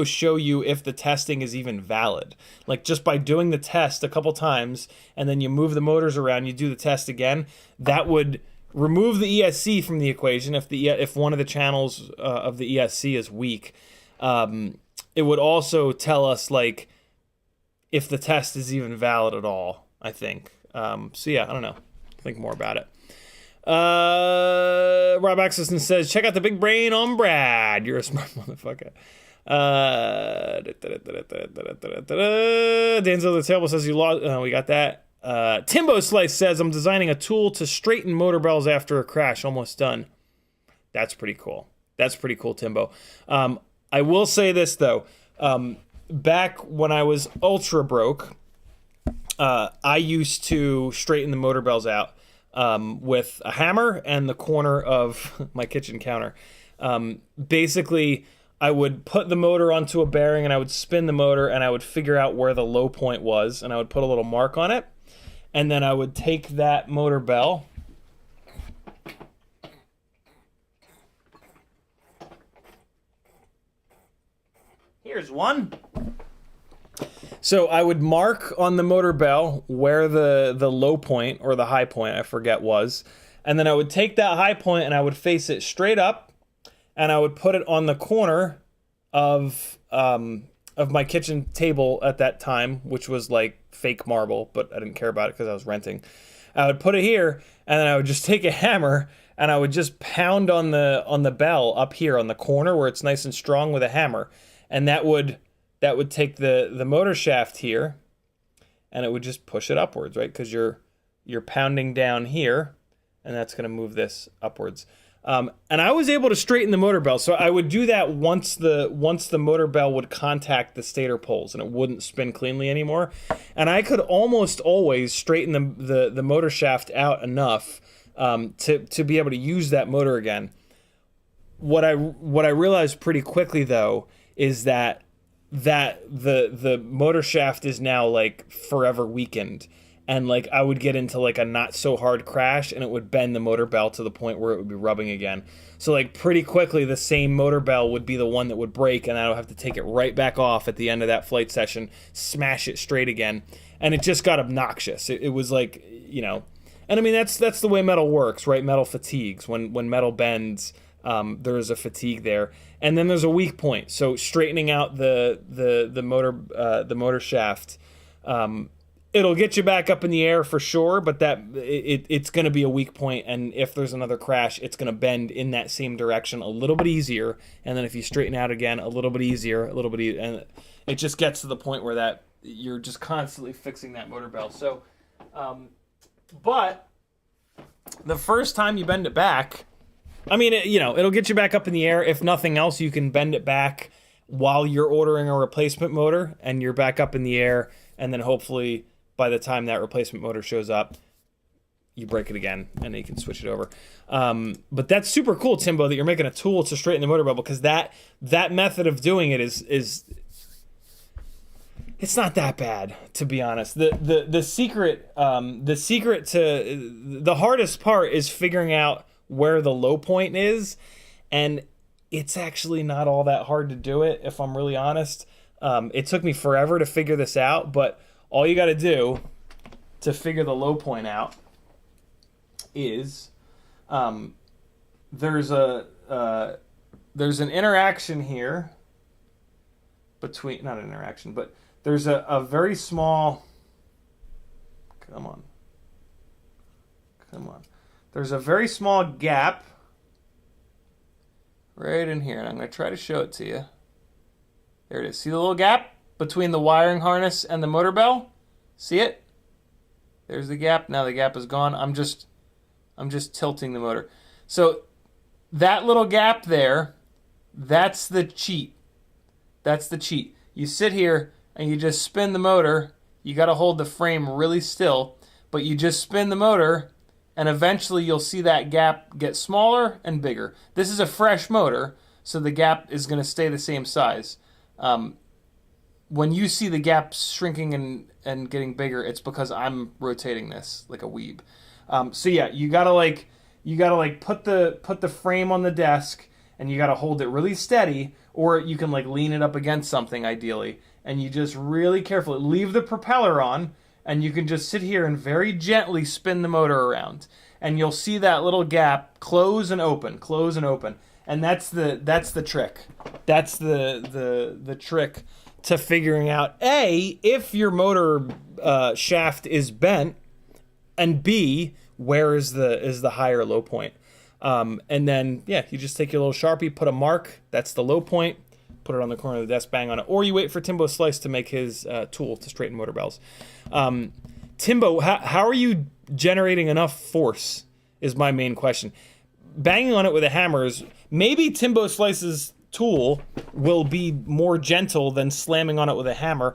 show you if the testing is even valid. Like just by doing the test a couple times and then you move the motors around, you do the test again, that would remove the ESC from the equation if one of the channels of the ESC is weak. It would also tell us like if the test is even valid at all, I think. So yeah, I don't know. Think more about it. Rob Axelson says, check out the big brain on Brad. You're a smart motherfucker. Danzo the Table says you lost. We got that. Timbo Slice says, I'm designing a tool to straighten motor bells after a crash. Almost done. That's pretty cool. Timbo. I will say this, though. Back when I was ultra broke, I used to straighten the motor bells out with a hammer and the corner of my kitchen counter. Basically, I would put the motor onto a bearing and I would spin the motor and I would figure out where the low point was and I would put a little mark on it. And then I would take that motor bell here's one. So I would mark on the motor bell where the low point or the high point, I forget, was. And then I would take that high point and I would face it straight up and I would put it on the corner of my kitchen table at that time, which was like fake marble, but I didn't care about it because I was renting. I would put it here and then I would just take a hammer and I would just pound on the bell up here on the corner where it's nice and strong with a hammer, and that would take the motor shaft here, and it would just push it upwards, right? Because you're pounding down here, and that's going to move this upwards. And I was able to straighten the motor bell, so I would do that once the motor bell would contact the stator poles, and it wouldn't spin cleanly anymore. And I could almost always straighten the motor shaft out enough to be able to use that motor again. What I realized pretty quickly though is that the motor shaft is now like forever weakened. And like I would get into like a not so hard crash, and it would bend the motor bell to the point where it would be rubbing again. So like pretty quickly the same motor bell would be the one that would break, and I would have to take it right back off at the end of that flight session, smash it straight again. And it just got obnoxious. It was like, you know, and I mean that's the way metal works, right? Metal fatigues. When metal bends, there is a fatigue there, and then there's a weak point. So straightening out the motor shaft, it'll get you back up in the air for sure, but it's going to be a weak point, and if there's another crash, it's going to bend in that same direction a little bit easier, and then if you straighten out again, a little bit easier, and it just gets to the point where that you're just constantly fixing that motor bell. So, but the first time you bend it back, I mean, it'll get you back up in the air. If nothing else, you can bend it back while you're ordering a replacement motor, and you're back up in the air, and then hopefully by the time that replacement motor shows up, you break it again, and then you can switch it over. But that's super cool, Timbo, that you're making a tool to straighten the motor bell, because that method of doing it is it's not that bad, to be honest. The secret to the hardest part is figuring out where the low point is, and it's actually not all that hard to do it, if I'm really honest. It took me forever to figure this out, but all you got to do to figure the low point out is there's an interaction here between, not an interaction, but there's a very small, come on, there's a very small gap right in here, and I'm going to try to show it to you. There it is. See the little gap between the wiring harness and the motor bell? See it? There's the gap. Now the gap is gone. I'm just tilting the motor. So that little gap there, that's the cheat. That's the cheat. You sit here and you just spin the motor. You got to hold the frame really still, but you just spin the motor, and eventually you'll see that gap get smaller and bigger. This is a fresh motor, so the gap is going to stay the same size. When you see the gap shrinking and getting bigger, it's because I'm rotating this like a weeb. So yeah, you gotta put the frame on the desk, and you gotta hold it really steady, or you can like lean it up against something ideally, and you just really carefully leave the propeller on, and you can just sit here and very gently spin the motor around, and you'll see that little gap close and open, and that's the trick. That's the trick to figuring out A, if your motor shaft is bent, and B, where is the high or low point. And then yeah, you just take your little Sharpie, put a mark, that's the low point, put it on the corner of the desk, bang on it, or you wait for Timbo Slice to make his tool to straighten motor bells. Timbo, how are you generating enough force is my main question. Banging on it with a hammer is, maybe Timbo Slice's tool will be more gentle than slamming on it with a hammer.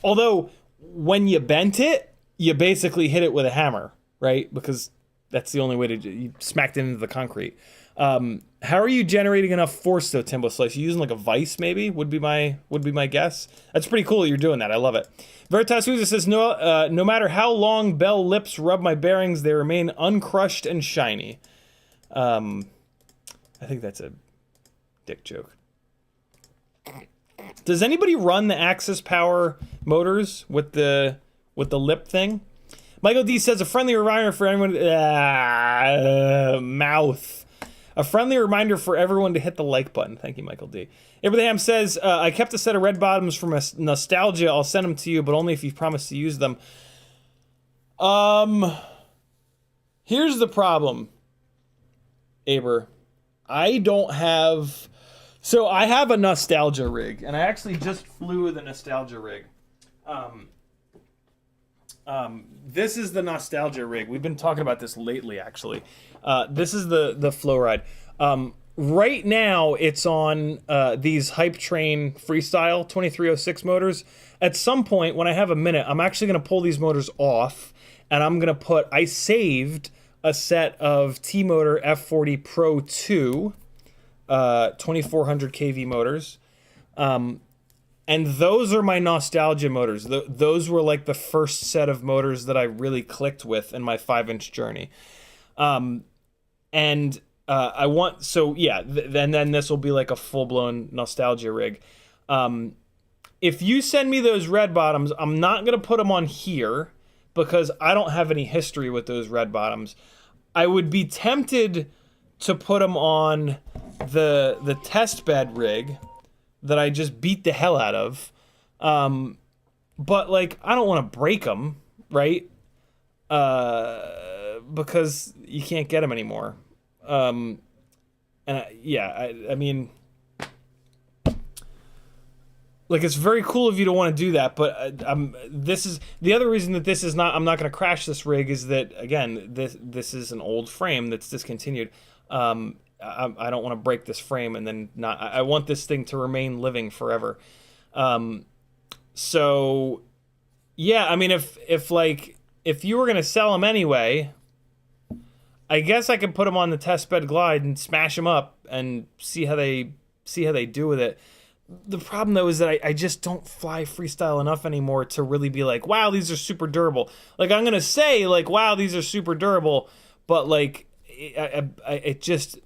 Although, when you bent it, you basically hit it with a hammer, right? Because that's the only way to you smacked it into the concrete. How are you generating enough force though, Timbo Slice? You using like a vise maybe? Would be my guess. That's pretty cool that you're doing that. I love it. Veritas Uza says, no matter how long bell lips rub my bearings, they remain uncrushed and shiny. I think that's a dick joke. Does anybody run the RCinPower motors with the lip thing? Michael D says, a friendly reminder for everyone. Mouth. A friendly reminder for everyone to hit the like button. Thank you, Michael D. Abraham says, I kept a set of red bottoms from nostalgia. I'll send them to you, but only if you promise to use them. Here's the problem. Aber, I don't have... So I have a nostalgia rig, and I actually just flew with a nostalgia rig. This is the nostalgia rig. We've been talking about this lately, actually. This is the flow ride. Right now, it's on these Hype Train Freestyle 2306 motors. At some point, when I have a minute, I'm actually going to pull these motors off, and I'm going to put... I saved a set of T-Motor F40 Pro IV 2400 kV motors. And those are my nostalgia motors. Those were like the first set of motors that I really clicked with in my 5-inch journey. And I want, so yeah, and then this will be like a full-blown nostalgia rig. If you send me those red bottoms, I'm not going to put them on here because I don't have any history with those red bottoms. I would be tempted to put them on the test bed rig that I just beat the hell out of. But like, I don't want to break them, right? Because you can't get them anymore. I mean, like, it's very cool of you to want to do that, but this is the other reason that this is not. I'm not going to crash this rig is that, again, this is an old frame that's discontinued. I don't want to break this frame and then not. I want this thing to remain living forever. So yeah, I mean, if you were going to sell them anyway, I guess I could put them on the test bed glide and smash them up and see how they do with it. The problem, though, is that I just don't fly freestyle enough anymore to really be like, wow, these are super durable. Like, I'm going to say, like, wow, these are super durable, but, like, it just...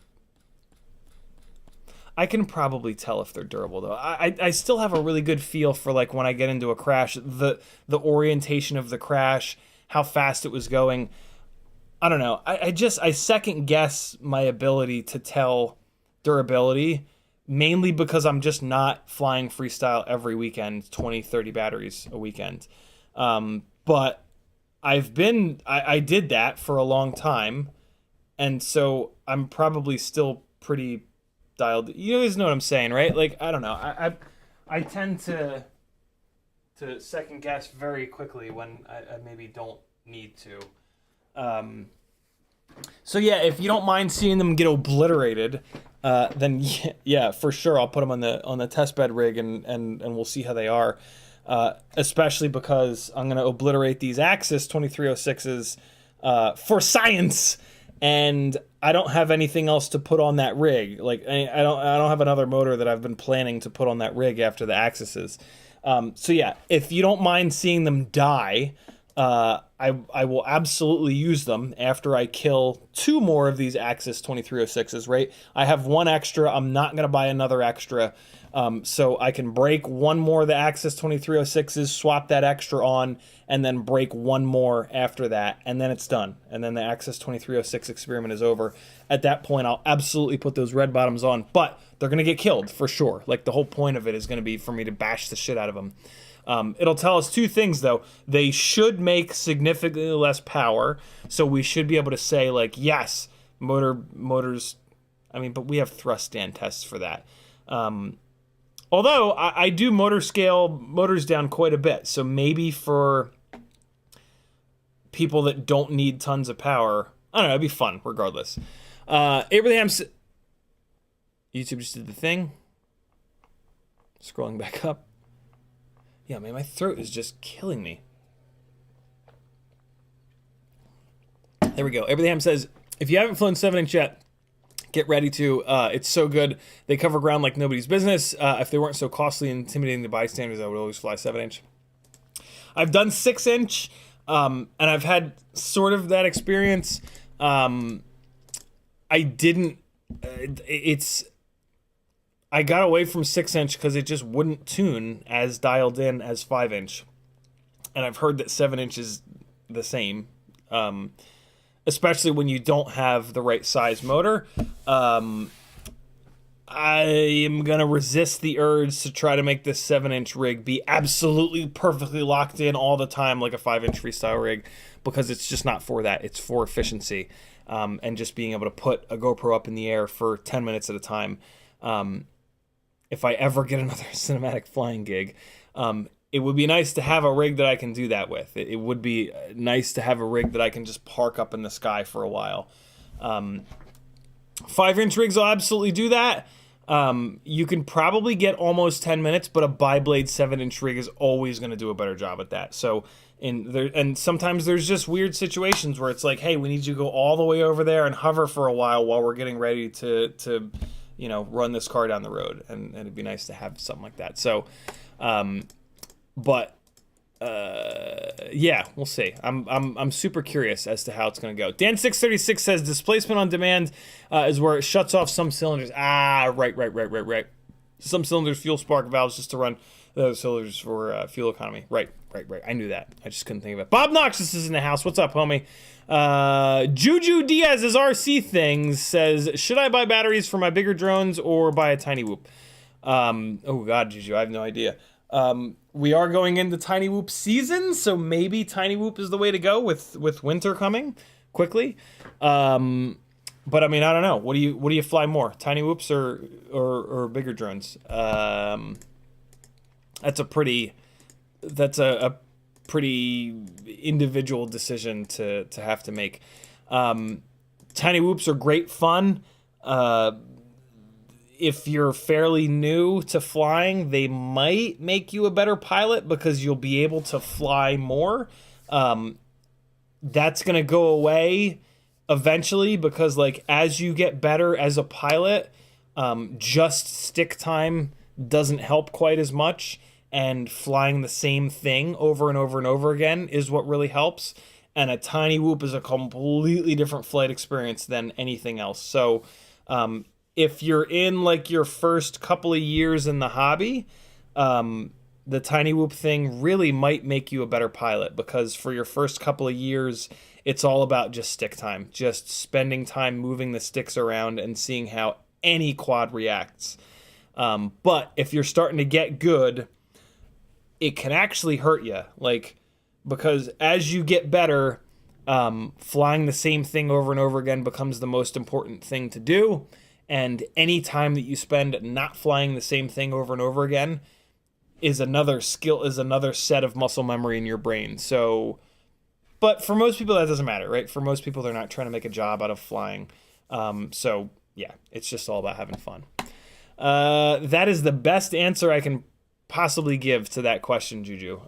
I can probably tell if they're durable, though. I still have a really good feel for, like, when I get into a crash, the orientation of the crash, how fast it was going. I don't know. I second guess my ability to tell durability, mainly because I'm just not flying freestyle every weekend, 20, 30 batteries a weekend. But I did that for a long time, and so I'm probably still pretty dialed. You guys know what I'm saying, right? Like, I don't know. I tend to second guess very quickly when I maybe don't need to. So yeah, if you don't mind seeing them get obliterated, then yeah, for sure I'll put them on the test bed rig and we'll see how they are. Especially because I'm gonna obliterate these Axis 2306s for science, and I don't have anything else to put on that rig. Like, I don't have another motor that I've been planning to put on that rig after the Axises. So yeah, if you don't mind seeing them die, I will absolutely use them after I kill 2 more of these Axis 2306s, right? I have 1 extra. I'm not going to buy another extra. So I can break 1 more of the Axis 2306s, swap that extra on, and then break 1 more after that, and then it's done. And then the Axis 2306 experiment is over. At that point, I'll absolutely put those red bottoms on, but they're going to get killed for sure. Like, the whole point of it is going to be for me to bash the shit out of them. It'll tell us 2 things, though. They should make significantly less power, so we should be able to say, like, yes, motors. I mean, but we have thrust stand tests for that. Although I do motor scale motors down quite a bit, so maybe for people that don't need tons of power, I don't know, it'd be fun regardless. Abraham's YouTube just did the thing. Scrolling back up. Yeah, man, my throat is just killing me. There we go. Abraham says, if you haven't flown 7-inch yet, get ready to. It's so good. They cover ground like nobody's business. If they weren't so costly and intimidating to bystanders, I would always fly 7-inch. I've done 6-inch, and I've had sort of that experience. I didn't. I got away from 6-inch because it just wouldn't tune as dialed in as 5-inch. And I've heard that 7-inch is the same, especially when you don't have the right size motor. I I am going to resist the urge to try to make this 7-inch rig be absolutely perfectly locked in all the time like a 5-inch freestyle rig, because it's just not for that. It's for efficiency, and just being able to put a GoPro up in the air for 10 minutes at a time. If I ever get another cinematic flying gig, it would be nice to have a rig that I can do that with. It would be nice to have a rig that I can just park up in the sky for a while. 5-inch rigs will absolutely do that. You can probably get almost 10 minutes, but a bi-blade 7-inch rig is always going to do a better job at that. So, and sometimes there's just weird situations where it's like, hey, we need you to go all the way over there and hover for a while we're getting ready to run this car down the road, and it'd be nice to have something like that. So, yeah, we'll see. I'm super curious as to how it's going to go. Dan636 says displacement on demand is where it shuts off some cylinders. Right. Some cylinders fuel spark valves just to run the other cylinders for fuel economy. Right. I knew that. I just couldn't think of it. Bob Noxus is in the house. What's up, homie? Juju Diaz's RC Things says, should I buy batteries for my bigger drones or buy a tiny whoop? Oh God, Juju, I have no idea. We are going into tiny whoop season, so maybe tiny whoop is the way to go with winter coming quickly. But I mean, I don't know. What do you fly more, tiny whoops or bigger drones? That's a pretty individual decision to have to make. Tiny whoops are great fun. If you're fairly new to flying, they might make you a better pilot because you'll be able to fly more. That's going to go away eventually because, like, as you get better as a pilot, just stick time doesn't help quite as much, and flying the same thing over and over and over again is what really helps. And a tiny whoop is a completely different flight experience than anything else. So, if you're in like your first couple of years in the hobby, the tiny whoop thing really might make you a better pilot, because for your first couple of years, it's all about just stick time, just spending time moving the sticks around and seeing how any quad reacts. But if you're starting to get good, it can actually hurt you, because as you get better, flying the same thing over and over again becomes the most important thing to do. And any time that you spend not flying the same thing over and over again is another set of muscle memory in your brain. So, but for most people, that doesn't matter, right? For most people, they're not trying to make a job out of flying. So yeah, it's just all about having fun. That is the best answer I can possibly give to that question, Juju.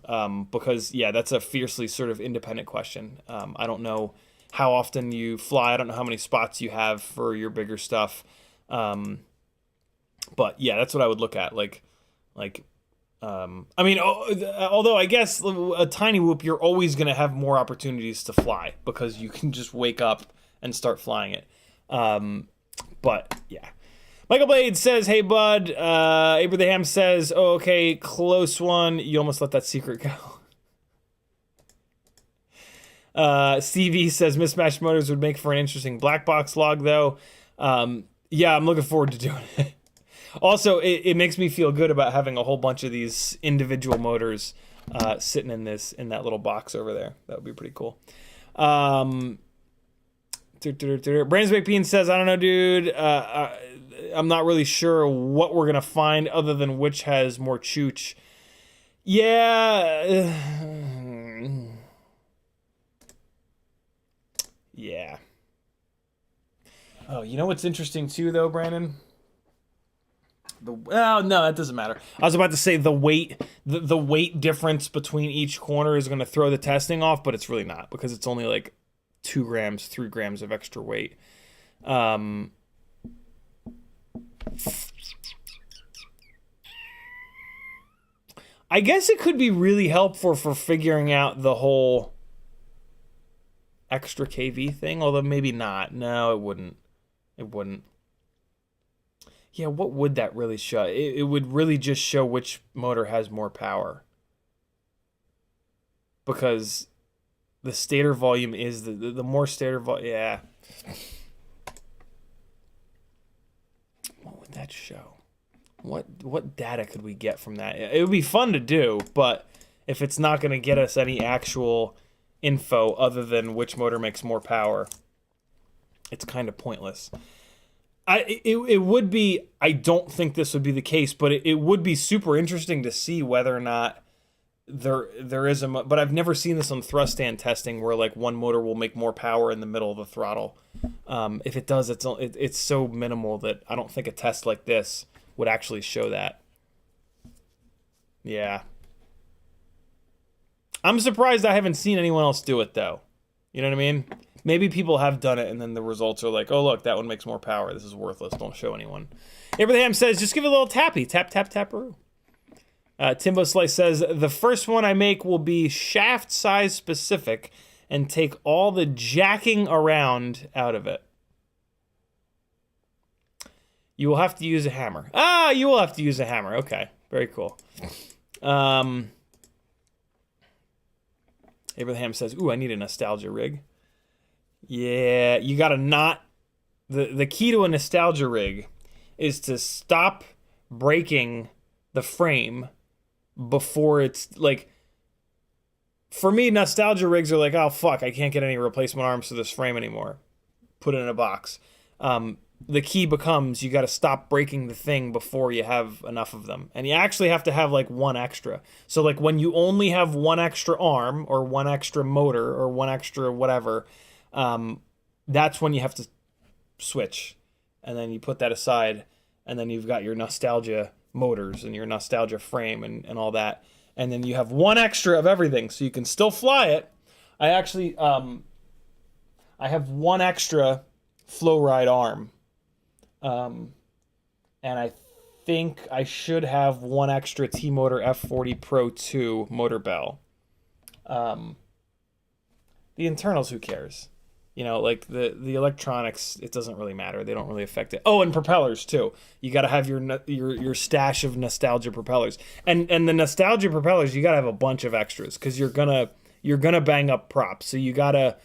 Because yeah, that's a fiercely sort of independent question. I don't know how often you fly. I don't know how many spots you have for your bigger stuff. But yeah, that's what I would look at. I mean, although I guess a tiny whoop, you're always going to have more opportunities to fly because you can just wake up and start flying it. But yeah. Michael Blade says, hey, bud. Abraham says, oh, okay, close one. You almost let that secret go. Stevie says, mismatched motors would make for an interesting black box log, though. Yeah, I'm looking forward to doing it. Also, it makes me feel good about having a whole bunch of these individual motors sitting in that little box over there. That would be pretty cool. Brains McPean says, I don't know, dude. I'm not really sure what we're going to find other than which has more chooch. Yeah. Yeah. Oh, you know what's interesting too, though, Brandon? No, that doesn't matter. I was about to say the weight difference between each corner is going to throw the testing off, but it's really not, because it's only like 2 grams, 3 grams of extra weight. I guess it could be really helpful for figuring out the whole extra kV thing, although maybe not. No, it wouldn't. It wouldn't. Yeah, what would that really show? It would really just show which motor has more power. Because the stator volume is the more stator volume. Yeah. What would that show? What data could we get from that? It would be fun to do, but if it's not going to get us any actual info other than which motor makes more power, it's kind of pointless. It would be, I don't think this would be the case, but it would be super interesting to see whether or not there is but I've never seen this on thrust stand testing where like one motor will make more power in the middle of the throttle. If it does, it's so minimal that I don't think a test like this would actually show that. Yeah. I'm surprised I haven't seen anyone else do it though. You know what I mean? Maybe people have done it and then the results are like, oh look, that one makes more power. This is worthless. Don't show anyone. Abraham says, just give it a little tappy. Tap, tap, taparoo. Timbo Slice says, the first one I make will be shaft size specific and take all the jacking around out of it. You will have to use a hammer. Ah, you will have to use a hammer. Okay, very cool. Abraham says, ooh, I need a nostalgia rig. Yeah, you gotta not... The key to a nostalgia rig is to stop breaking the frame before it's like... For me, nostalgia rigs are like, oh fuck, I can't get any replacement arms for this frame anymore. Put it in a box. The key becomes you gotta stop breaking the thing before you have enough of them. And you actually have to have like one extra. So like when you only have one extra arm or one extra motor or one extra whatever... that's when you have to switch, and then you put that aside, and then you've got your nostalgia motors and your nostalgia frame and all that, and then you have one extra of everything, so you can still fly it. I actually, I have one extra flow ride arm, and I think I should have one extra T-Motor F40 Pro II motor bell. The internals, who cares? You know, like the electronics, it doesn't really matter. They don't really affect it. Oh, and propellers too. You got to have your stash of nostalgia propellers, and the nostalgia propellers. You got to have a bunch of extras because you're gonna bang up props. So you gotta,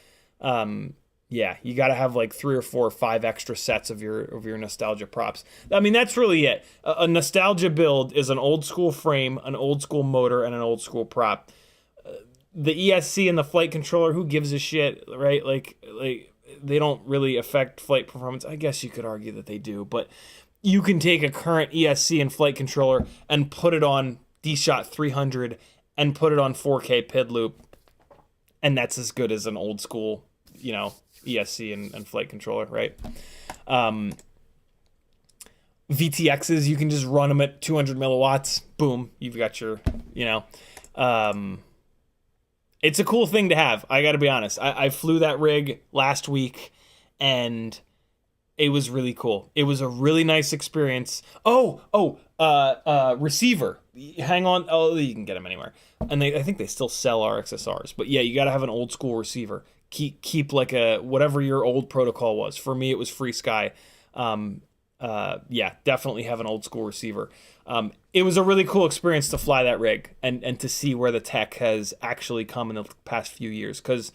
you gotta have like 3 or 4 or 5 extra sets of your nostalgia props. I mean, that's really it. A nostalgia build is an old school frame, an old school motor, and an old school prop. The ESC and the flight controller, who gives a shit, right? Like they don't really affect flight performance. I guess you could argue that they do, but you can take a current ESC and flight controller and put it on D-Shot 300 and put it on 4K PID loop, and that's as good as an old school, you know, ESC and flight controller, right? VTXs, you can just run them at 200 milliwatts. Boom, you've got your, you know. It's a cool thing to have. I got to be honest. I flew that rig last week, and it was really cool. It was a really nice experience. Receiver. Hang on. Oh, you can get them anywhere. And I think they still sell RXSRs. But yeah, you got to have an old school receiver. Keep like a whatever your old protocol was. For me, it was Free Sky. Definitely have an old school receiver. It was a really cool experience to fly that rig and to see where the tech has actually come in the past few years. Because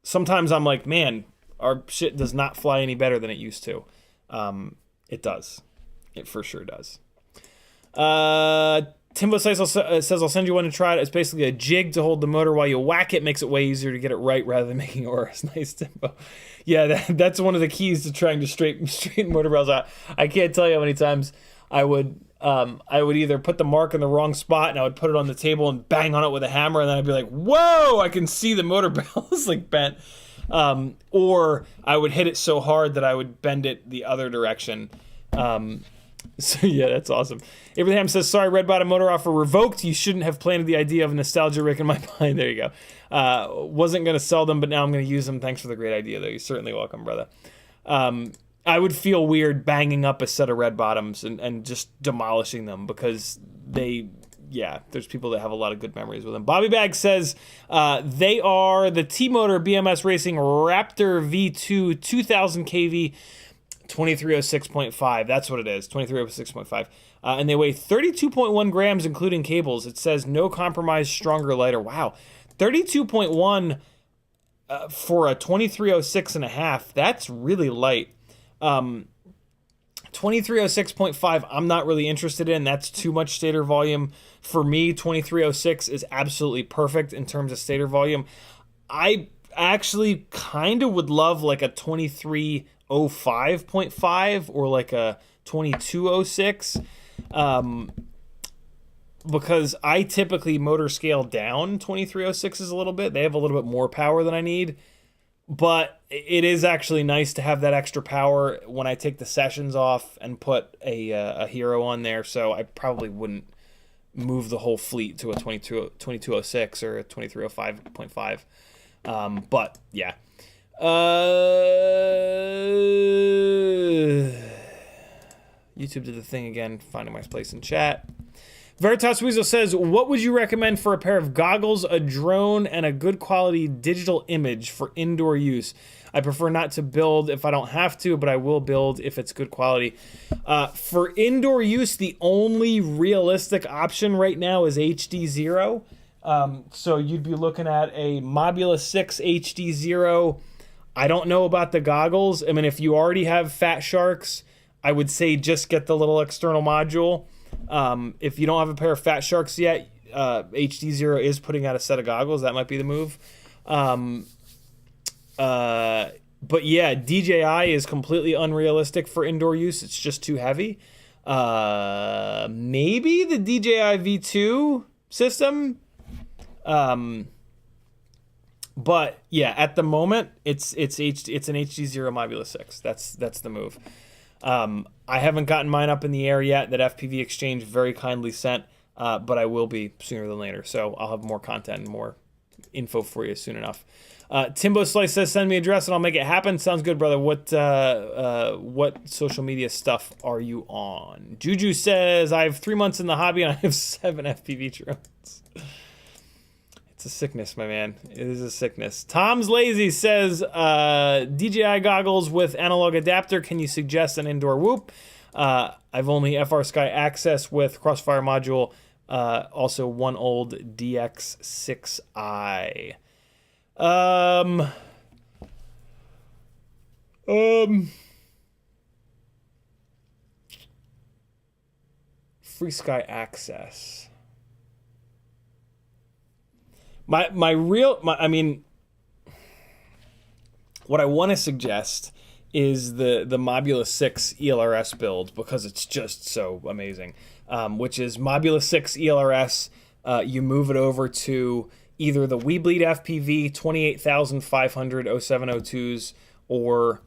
sometimes I'm like, man, our shit does not fly any better than it used to. It does. It for sure does. Timbo says I'll send you one to try it. It's basically a jig to hold the motor while you whack it. Makes it way easier to get it right rather than making it worse. Nice, Timbo. Yeah, that's one of the keys to trying to straighten motor bells out. I can't tell you how many times I would either put the mark in the wrong spot and I would put it on the table and bang on it with a hammer, and then I'd be like, whoa, I can see the motor bells like bent. Or I would hit it so hard that I would bend it the other direction. So yeah, that's awesome. Abraham says, sorry, red bottom motor offer revoked. You shouldn't have planted the idea of a nostalgia rig in my mind. There you go. Wasn't going to sell them, but now I'm going to use them. Thanks for the great idea, though. You're certainly welcome, brother. I would feel weird banging up a set of red bottoms and just demolishing them because there's people that have a lot of good memories with them. Bobby Bag says they are the T-Motor BMS Racing Raptor V2 2000 kV 2306.5. That's what it is, 2306.5. And they weigh 32.1 grams, including cables. It says no compromise, stronger, lighter. Wow. 32.1 for a 2306.5. That's really light. 2306.5, I'm not really interested in. That's too much stator volume. For me, 2306 is absolutely perfect in terms of stator volume. I actually kind of would love like a 2305.5 or like a 2206. Because I typically motor scale down 2306s a little bit. They have a little bit more power than I need. But it is actually nice to have that extra power when I take the sessions off and put a Hero on there. So I probably wouldn't move the whole fleet to a 2206 or a 2305.5. But yeah. YouTube did the thing again, finding my place in chat. Veritas Weasel says, what would you recommend for a pair of goggles, a drone, and a good quality digital image for indoor use? I prefer not to build if I don't have to, but I will build if it's good quality. For indoor use, the only realistic option right now is HD0. So you'd be looking at a Mobula 6 HD0. I don't know about the goggles. I mean, if you already have Fat Sharks, I would say just get the little external module. If you don't have a pair of Fat Sharks yet, HD0 is putting out a set of goggles. That might be the move. But yeah, DJI is completely unrealistic for indoor use. It's just too heavy. Maybe the DJI V2 system. But yeah, at the moment, it's an HD0 Mobula 6. That's the move. I haven't gotten mine up in the air yet that FPV Exchange very kindly sent, but I will be sooner than later. So I'll have more content and more info for you soon enough. Timbo Slice says, send me an address and I'll make it happen. Sounds good, brother. What social media stuff are you on? Juju says, I have 3 months in the hobby and I have 7 FPV drones. It's a sickness, my man. It is a sickness. Tom's Lazy says, DJI goggles with analog adapter. Can you suggest an indoor whoop? I've only FR Sky Access with Crossfire module. Also one old DX6i. Free Sky Access. I mean, what I want to suggest is the Mobula 6 ELRS build because it's just so amazing, which is Mobula 6 ELRS. You move it over to either the Weebleed FPV 28,500 0702s, or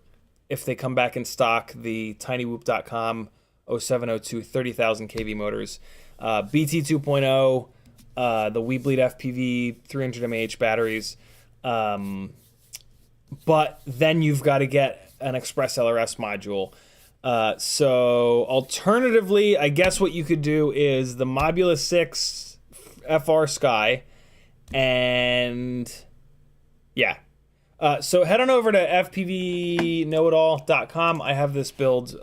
if they come back in stock, the tinywhoop.com 0702 30,000 kV motors, BT 2.0, the Weebleed FPV 300 mAh batteries. But then you've got to get an Express LRS module. So alternatively, I guess what you could do is the Mobula 6 FR Sky, and yeah. So head on over to fpvknowitall.com. I have this build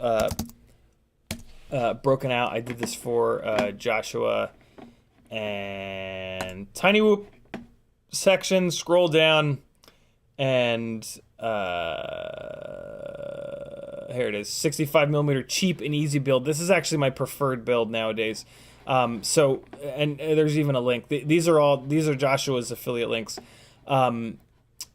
broken out. I did this for Joshua and Tiny Whoop section. Scroll down and here it is. 65mm cheap and easy build. This is actually my preferred build nowadays. So, and there's even a link. These are Joshua's affiliate links.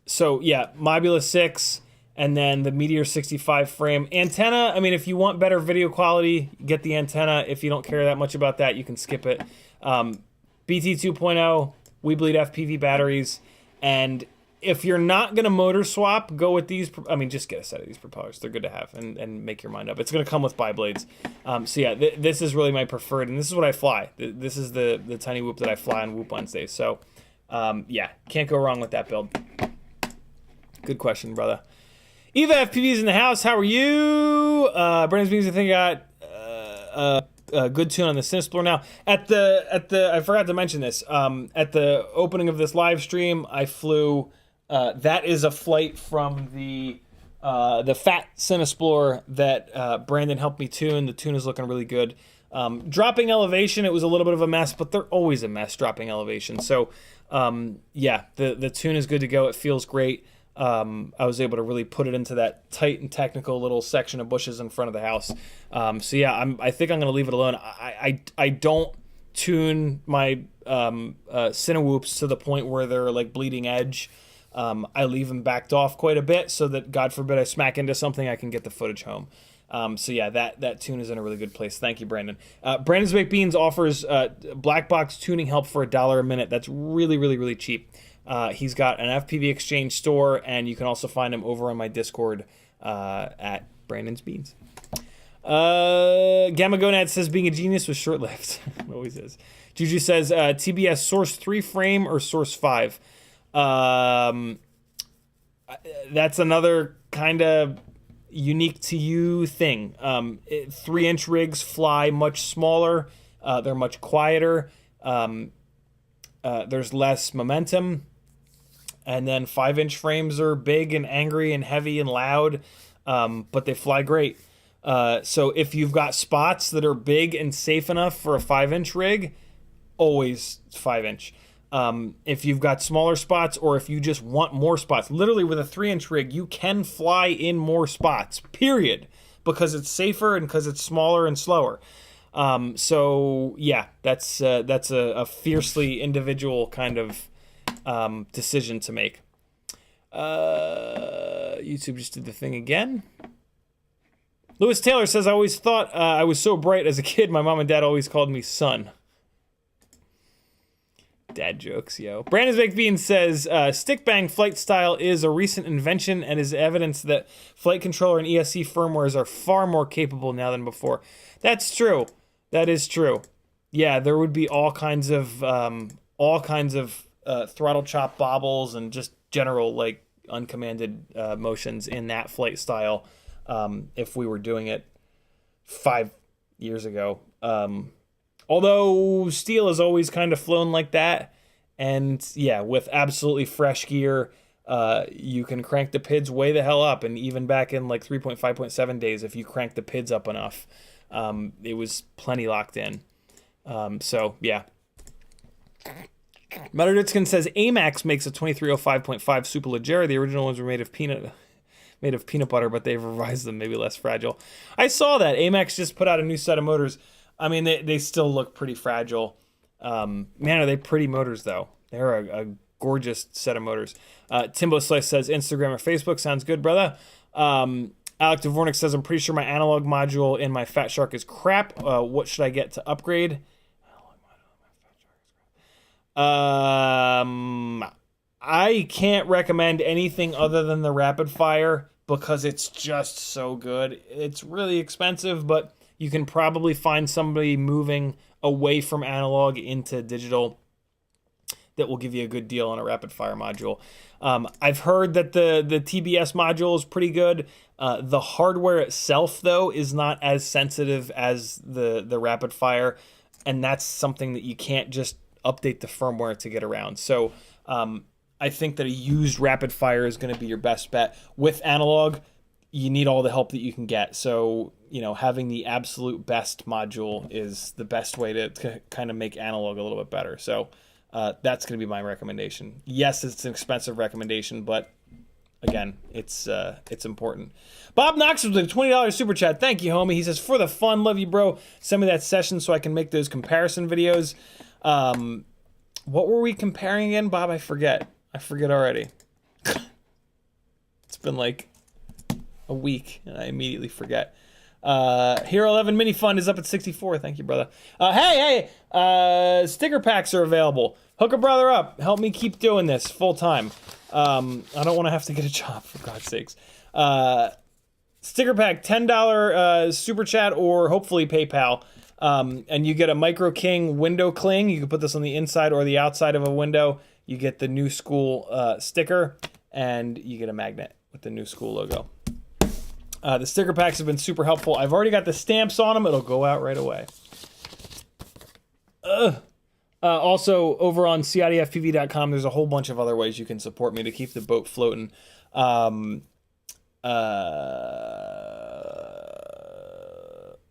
So yeah, Mobula 6 and then the Meteor 65 frame. Antenna, I mean, if you want better video quality, get the antenna. If you don't care that much about that, you can skip it. BT 2.0, Weebleed FPV batteries. And if you're not going to motor swap, go with these. I mean, just get a set of these propellers. They're good to have and make your mind up. It's going to come with bi-blades. So yeah, this is really my preferred, and this is what I fly. This is the Tiny Whoop that I fly on Whoop Wednesdays. So yeah, can't go wrong with that build. Good question, brother. Eva FPV's in the house. How are you? Brandon's music, I think I got a good tune on the Cinesplorer now. At the I forgot to mention this. At the opening of this live stream, I flew. That is a flight from the Fat Cinesplorer that Brandon helped me tune. The tune is looking really good. Dropping elevation, it was a little bit of a mess, but they're always a mess dropping elevation. So yeah, the tune is good to go. It feels great. I was able to really put it into that tight and technical little section of bushes in front of the house. So yeah, I think I'm going to leave it alone. I don't tune my Cinewhoops to the point where they're like bleeding edge. I leave them backed off quite a bit so that, God forbid, I smack into something, I can get the footage home. So yeah, that tune is in a really good place. Thank you, Brandon. Brandon's Baked Beans offers black box tuning help for $1 a minute. That's really, really, really cheap. He's got an FPV Exchange store, and you can also find him over on my Discord at Brandon's Beans. Gamma Gonad says being a genius was short-lived. It always is. Juju says TBS Source 3 frame or Source 5. That's another kind of unique to you thing. 3-inch rigs fly much smaller. They're much quieter. There's less momentum. And then 5-inch frames are big and angry and heavy and loud, but they fly great. So if you've got spots that are big and safe enough for a 5-inch rig, always 5-inch. If you've got smaller spots, or if you just want more spots, literally with a 3-inch rig, you can fly in more spots, period, because it's safer and because it's smaller and slower. So yeah, that's a fiercely individual kind of decision to make. YouTube just did the thing again. Lewis Taylor says, I always thought I was so bright as a kid. My mom and dad always called me son. Dad jokes, yo. Brandon's Baked Beans says, stick bang flight style is a recent invention and is evidence that flight controller and ESC firmwares are far more capable now than before. That's true. That is true. Yeah, there would be all kinds of throttle chop bobbles and just general like uncommanded motions in that flight style if we were doing it 5 years ago. Although steel has always kind of flown like that, and yeah, with absolutely fresh gear, you can crank the PIDs way the hell up, and even back in like 3.5.7 days, if you crank the PIDs up enough, it was plenty locked in. So yeah. Mutterditzkin says AMAX makes a 2305.5 Superleggera. The original ones were made of peanut butter, but they've revised them, maybe less fragile. I saw that AMAX just put out a new set of motors. I mean, they still look pretty fragile. Man, are they pretty motors, though. They're a gorgeous set of motors. Timbo Slice says, Instagram or Facebook. Sounds good, brother. Alec Dvornik says, I'm pretty sure my analog module in my Fat Shark is crap. What should I get to upgrade? I can't recommend anything other than the Rapid Fire because it's just so good. It's really expensive, but you can probably find somebody moving away from analog into digital that will give you a good deal on a rapid fire module. I've heard that the TBS module is pretty good. The hardware itself, though, is not as sensitive as the rapid fire, and that's something that you can't just update the firmware to get around. So I think that a used rapid fire is going to be your best bet. With analog, you need all the help that you can get. So, having the absolute best module is the best way to kind of make analog a little bit better. So that's going to be my recommendation. Yes, it's an expensive recommendation, but again, it's important. Bob Knox with a $20 super chat. Thank you, homie. He says, for the fun, love you, bro. Send me that session so I can make those comparison videos. What were we comparing again, Bob? I forget already. It's been like a week and I immediately forget. Hero 11 Mini Fund is up at 64. Thank you, brother. Hey, sticker packs are available. Hook a brother up. Help me keep doing this full time. I don't want to have to get a job, for God's sakes. Sticker pack, $10 super chat or hopefully PayPal. And you get a Micro King window cling. You can put this on the inside or the outside of a window. You get the New School sticker, and you get a magnet with the New School logo. The sticker packs have been super helpful. I've already got the stamps on them. It'll go out right away. Also, over on CiottiFPV.com, there's a whole bunch of other ways you can support me to keep the boat floating.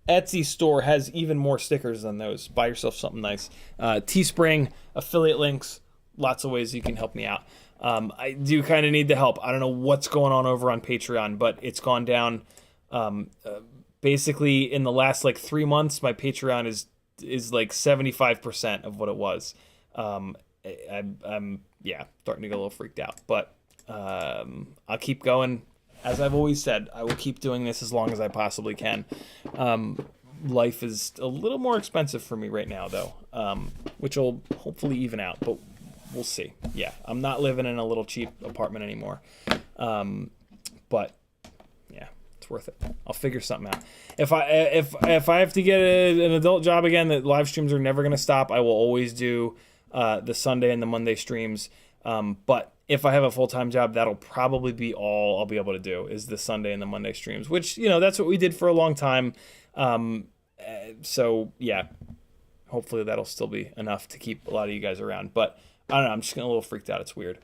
Etsy store has even more stickers than those. Buy yourself something nice. Teespring, affiliate links, lots of ways you can help me out. I do kind of need the help. I don't know what's going on over on Patreon, but it's gone down. Basically, in the last like 3 months, my Patreon is like 75% of what it was. I'm starting to get a little freaked out, but I'll keep going. As I've always said, I will keep doing this as long as I possibly can. Life is a little more expensive for me right now, though, which will hopefully even out, but we'll see. Yeah, I'm not living in a little cheap apartment anymore, but yeah, it's worth it. I'll figure something out. If I have to get an adult job again, that live streams are never going to stop. I will always do the Sunday and the Monday streams, but if I have a full-time job, that'll probably be all I'll be able to do is the Sunday and the Monday streams, which, that's what we did for a long time. So yeah, hopefully that'll still be enough to keep a lot of you guys around, but I don't know. I'm just getting a little freaked out. It's weird.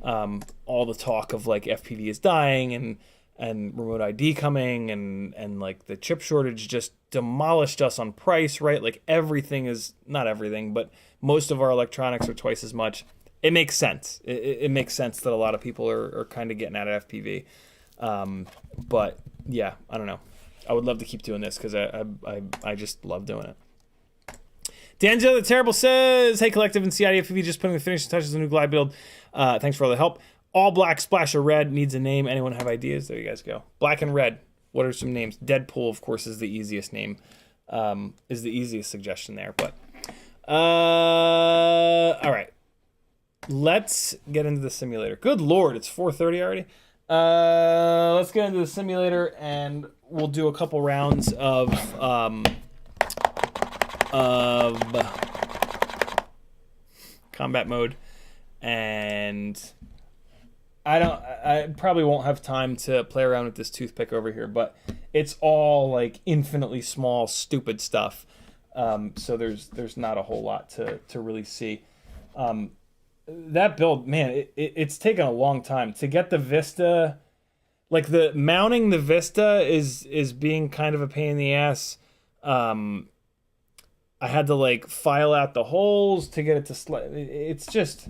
All the talk of like FPV is dying and remote ID coming and like the chip shortage just demolished us on price, right? Like everything is, not everything, but most of our electronics are twice as much. It makes sense. It makes sense that a lot of people are kind of getting out of FPV. But yeah, I don't know. I would love to keep doing this because I just love doing it. Danzo the Terrible says, hey, Collective and CiottiFPV, just putting the finishing touches on the new glide build. Thanks for all the help. All black splash of red needs a name. Anyone have ideas? There you guys go. Black and red. What are some names? Deadpool, of course, is the easiest name. Is the easiest suggestion there. But all right. Let's get into the simulator. Good Lord, it's 4:30 already. Let's get into the simulator and we'll do a couple rounds of combat mode, and I probably won't have time to play around with this toothpick over here, but it's all like infinitely small, stupid stuff. So there's not a whole lot to really see. That build, man, it's taken a long time to get the Vista. Like mounting the Vista is being kind of a pain in the ass. I had to like file out the holes to get it to slide. It's just,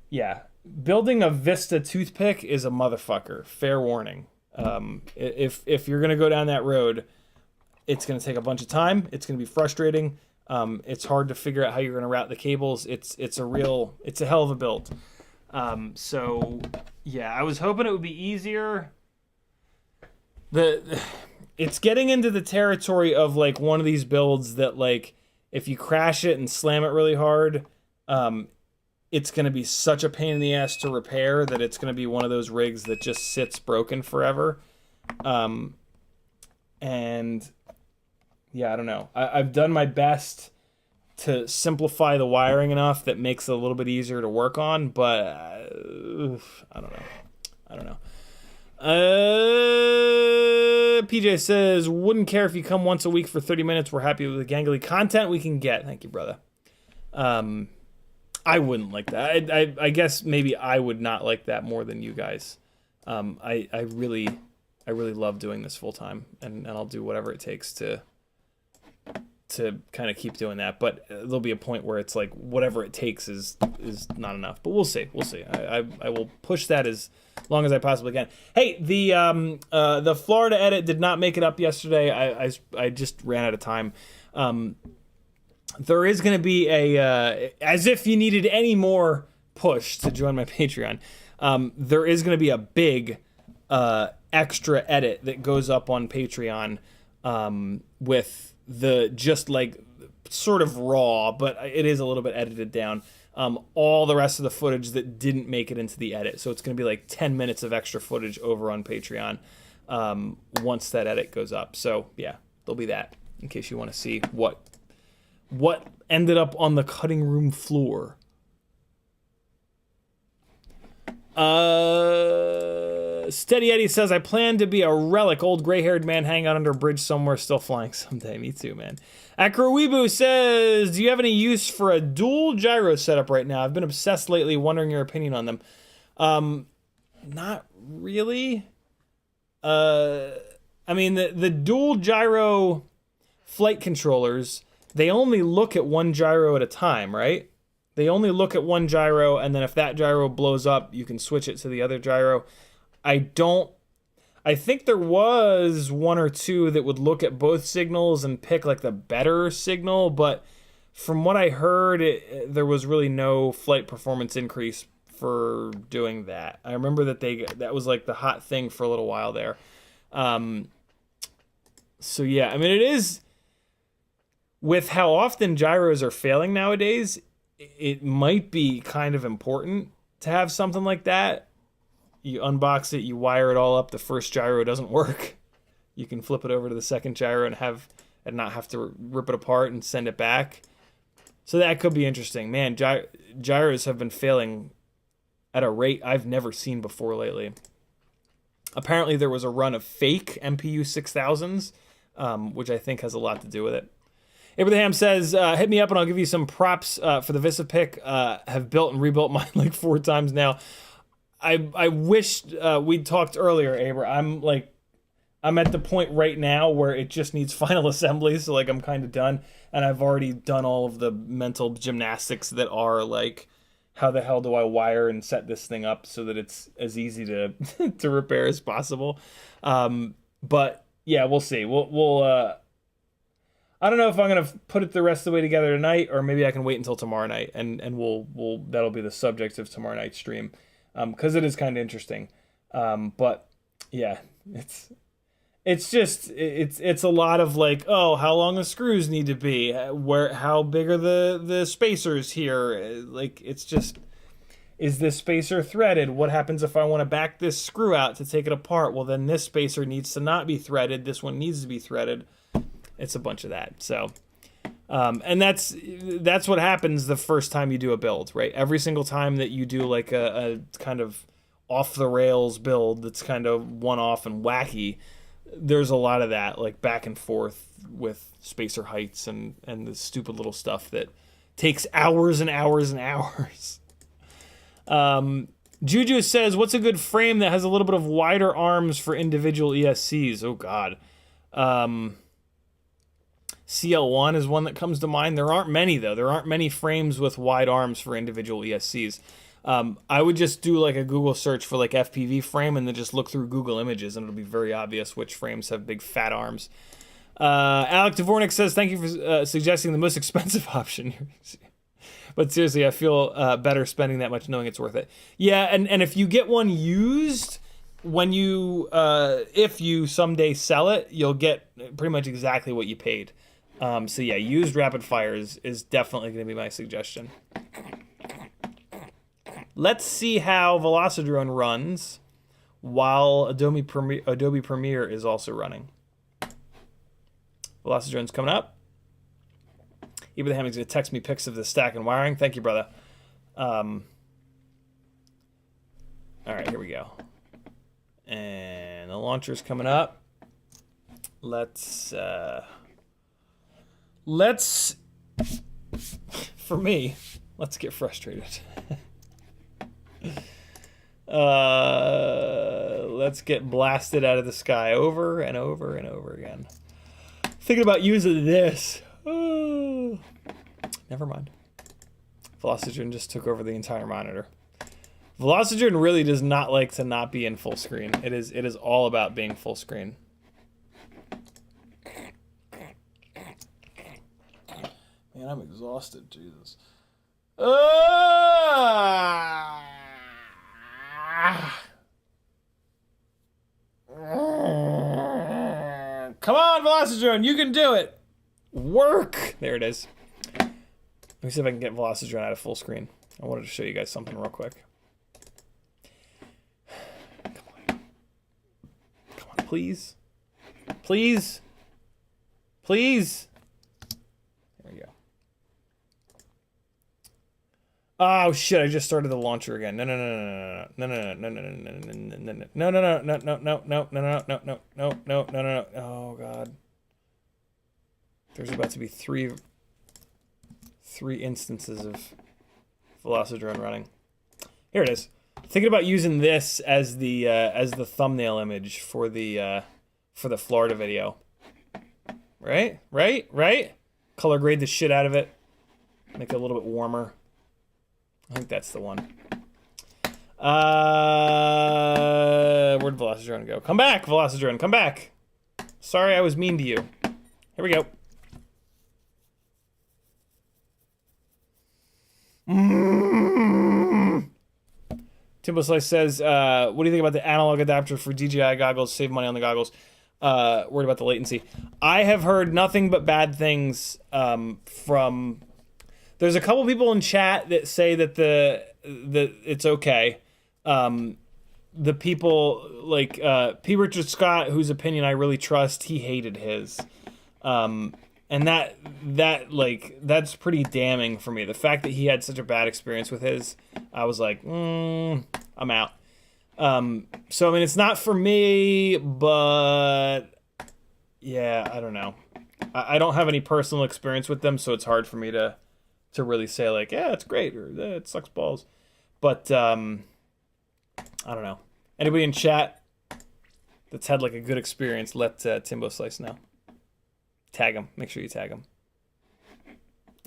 yeah. Building a Vista toothpick is a motherfucker. Fair warning. If you're gonna go down that road, it's gonna take a bunch of time. It's gonna be frustrating. It's hard to figure out how you're gonna route the cables. It's a hell of a build. So yeah, I was hoping it would be easier. It's getting into the territory of like one of these builds that like if you crash it and slam it really hard, it's going to be such a pain in the ass to repair that it's going to be one of those rigs that just sits broken forever. And yeah, I don't know. I've done my best to simplify the wiring enough that makes it a little bit easier to work on, but I don't know. PJ says, wouldn't care if you come once a week for 30 minutes. We're happy with the gangly content we can get. Thank you, brother. I wouldn't like that. I guess maybe I would not like that more than you guys. I really love doing this full time, and I'll do whatever it takes to kind of keep doing that. But there'll be a point where it's like whatever it takes is not enough. But we'll see. I will push that as long as I possibly can. Hey, the Florida edit did not make it up yesterday. I just ran out of time. There is going to be as if you needed any more push to join my Patreon, there is going to be a big extra edit that goes up on Patreon with the just like sort of raw, but it is a little bit edited down. All the rest of the footage that didn't make it into the edit. So it's going to be like 10 minutes of extra footage over on Patreon once that edit goes up. So yeah, there'll be that in case you want to see what ended up on the cutting room floor. Steady Eddie says, I plan to be a relic, old gray-haired man hanging out under a bridge somewhere, still flying someday. Me too, man. Acroweeboo says, do you have any use for a dual gyro setup right now? I've been obsessed lately, wondering your opinion on them. Not really. I mean, the dual gyro flight controllers, they only look at one gyro at a time, right? They only look at one gyro, and then if that gyro blows up, you can switch it to the other gyro. I think there was one or two that would look at both signals and pick like the better signal, but from what I heard, there was really no flight performance increase for doing that. I remember that was like the hot thing for a little while there. So yeah, I mean, it is, with how often gyros are failing nowadays, it might be kind of important to have something like that. You unbox it, you wire it all up, the first gyro doesn't work. You can flip it over to the second gyro and not have to rip it apart and send it back. So that could be interesting. Man, gyros have been failing at a rate I've never seen before lately. Apparently there was a run of fake MPU 6000s, which I think has a lot to do with it. Abraham says, hit me up and I'll give you some props for the Vistapick. Have built and rebuilt mine like 4 times now. I wished we'd talked earlier, Abra. I'm at the point right now where it just needs final assembly, so like I'm kind of done, and I've already done all of the mental gymnastics that are like, how the hell do I wire and set this thing up so that it's as easy to to repair as possible. But yeah, we'll see. We'll I don't know if I'm gonna put it the rest of the way together tonight, or maybe I can wait until tomorrow night, and we'll that'll be the subject of tomorrow night's stream, because it is kind of interesting. But yeah, it's a lot of like, oh, how long the screws need to be, how big are the spacers here, like, it's just, is this spacer threaded? What happens if I want to back this screw out to take it apart? Well, then this spacer needs to not be threaded, this one needs to be threaded. It's a bunch of that. So and that's what happens the first time you do a build, right? Every single time that you do like a kind of off the rails build that's kind of one-off and wacky, there's a lot of that, like back and forth with spacer heights and the stupid little stuff that takes hours and hours and hours. Juju says, what's a good frame that has a little bit of wider arms for individual ESCs? Oh God. CL1 is one that comes to mind. There aren't many though. There aren't many frames with wide arms for individual ESCs. I would just do like a Google search for like FPV frame and then just look through Google Images and it'll be very obvious which frames have big fat arms. Alec Dvornik says, thank you for suggesting the most expensive option. But seriously, I feel better spending that much knowing it's worth it. Yeah, and if you get one used, when you if you someday sell it, you'll get pretty much exactly what you paid. So yeah, used rapid fire is definitely going to be my suggestion. Let's see how Velocidrone runs while Adobe Premiere is also running. Velocidrone's coming up. Ibrahim's going to text me pics of the stack and wiring. Thank you, brother. All right, here we go. And the launcher's coming up. Let's for me, let's get frustrated. Let's get blasted out of the sky over and over and over again. Thinking about using this. Oh, never mind. Velocidrone just took over the entire monitor. Velocidrone really does not like to not be in full screen. It is all about being full screen. Man, I'm exhausted, Jesus. Come on, Velocidrone, you can do it. Work. There it is. Let me see if I can get Velocidrone out of full screen. I wanted to show you guys something real quick. Come on. Come on, please. Please. Please. There we go. Oh shit, I just started the launcher again. No. Oh god. There's about to be three instances of Velocidrone running. Here it is. Thinking about using this as the thumbnail image for the Florida video. Right? Color grade the shit out of it. Make it a little bit warmer. I think that's the one. Where'd Velocidrone go? Come back, Velocidrone, come back. Sorry I was mean to you. Here we go. Timbo Slice says, what do you think about the analog adapter for DJI goggles? Save money on the goggles. Worried about the latency. I have heard nothing but bad things from... There's a couple people in chat that say that it's okay. The people like P. Richard Scott, whose opinion I really trust, he hated his. And that's pretty damning for me. The fact that he had such a bad experience with his, I was like, I'm out. So I mean, it's not for me, but yeah, I don't know. I don't have any personal experience with them, so it's hard for me to really say like, yeah, it's great, or it sucks balls. But I don't know. Anybody in chat that's had like a good experience, let Timbo Slice know. Tag him. Make sure you tag him.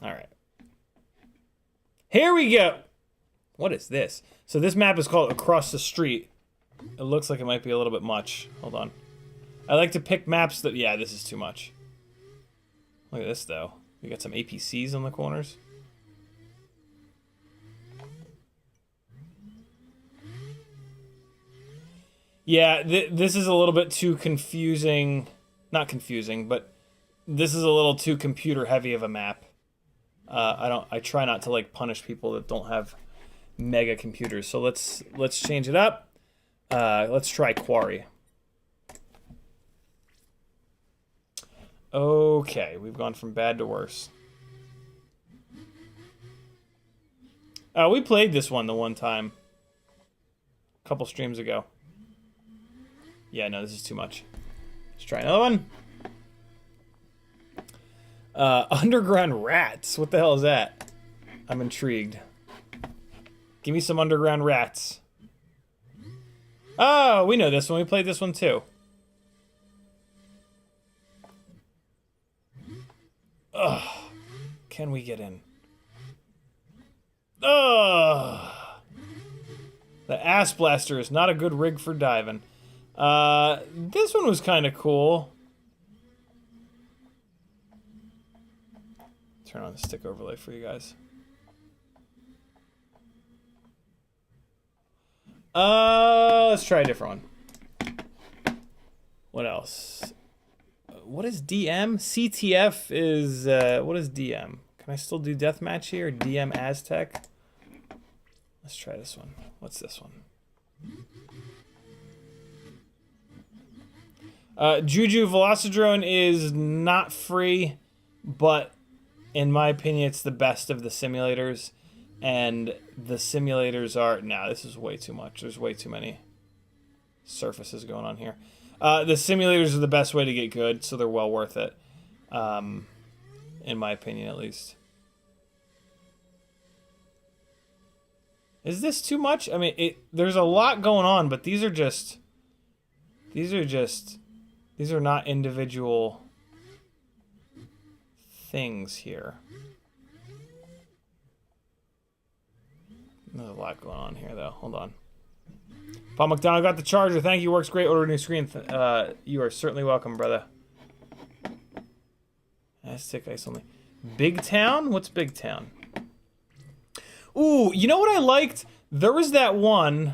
All right. Here we go. What is this? So this map is called Across the Street. It looks like it might be a little bit much. Hold on. I like to pick maps that... Yeah, this is too much. Look at this, though. We got some APCs on the corners. Yeah, this is a little bit too confusing. Not confusing, but this is a little too computer heavy of a map. I try not to like punish people that don't have mega computers. So let's change it up. Let's try Quarry. Okay, we've gone from bad to worse. We played this one the one time. A couple streams ago. Yeah, no, this is too much. Let's try another one. Underground rats. What the hell is that? I'm intrigued. Give me some underground rats. Oh, we know this one. We played this one too. Ugh. Can we get in? Ugh. The ass blaster is not a good rig for diving. This one was kind of cool. Turn on the stick overlay for you guys. Let's try a different one. What else? What is DM? CTF is, what is DM? Can I still do deathmatch here? DM Aztec? Let's try this one. What's this one? Juju Velocidrone is not free, but in my opinion, it's the best of the simulators. And the simulators are... Nah, this is way too much. There's way too many surfaces going on here. The simulators are the best way to get good, so they're well worth it. In my opinion, at least. Is this too much? I mean, there's a lot going on, but these are not individual things here. There's a lot going on here, though. Hold on. Paul McDonald got the charger. Thank you. Works great. Order a new screen. You are certainly welcome, brother. Aztec ice only. Big Town? What's Big Town? Ooh, you know what I liked? There was that one...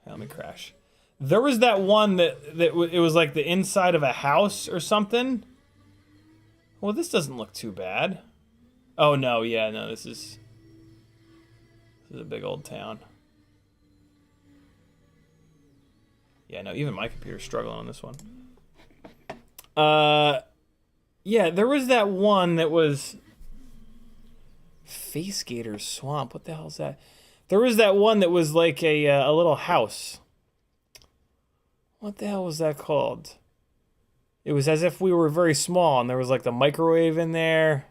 Let me crash. There was that one that it was like the inside of a house or something. Well, this doesn't look too bad. Oh, no. Yeah, no, this is a big old town. Yeah, no, even my computer's struggling on this one. Yeah, there was that one that was... Face Gator's Swamp. What the hell is that? There was that one that was like a little house. What the hell was that called? It was as if we were very small, and there was like the microwave in there.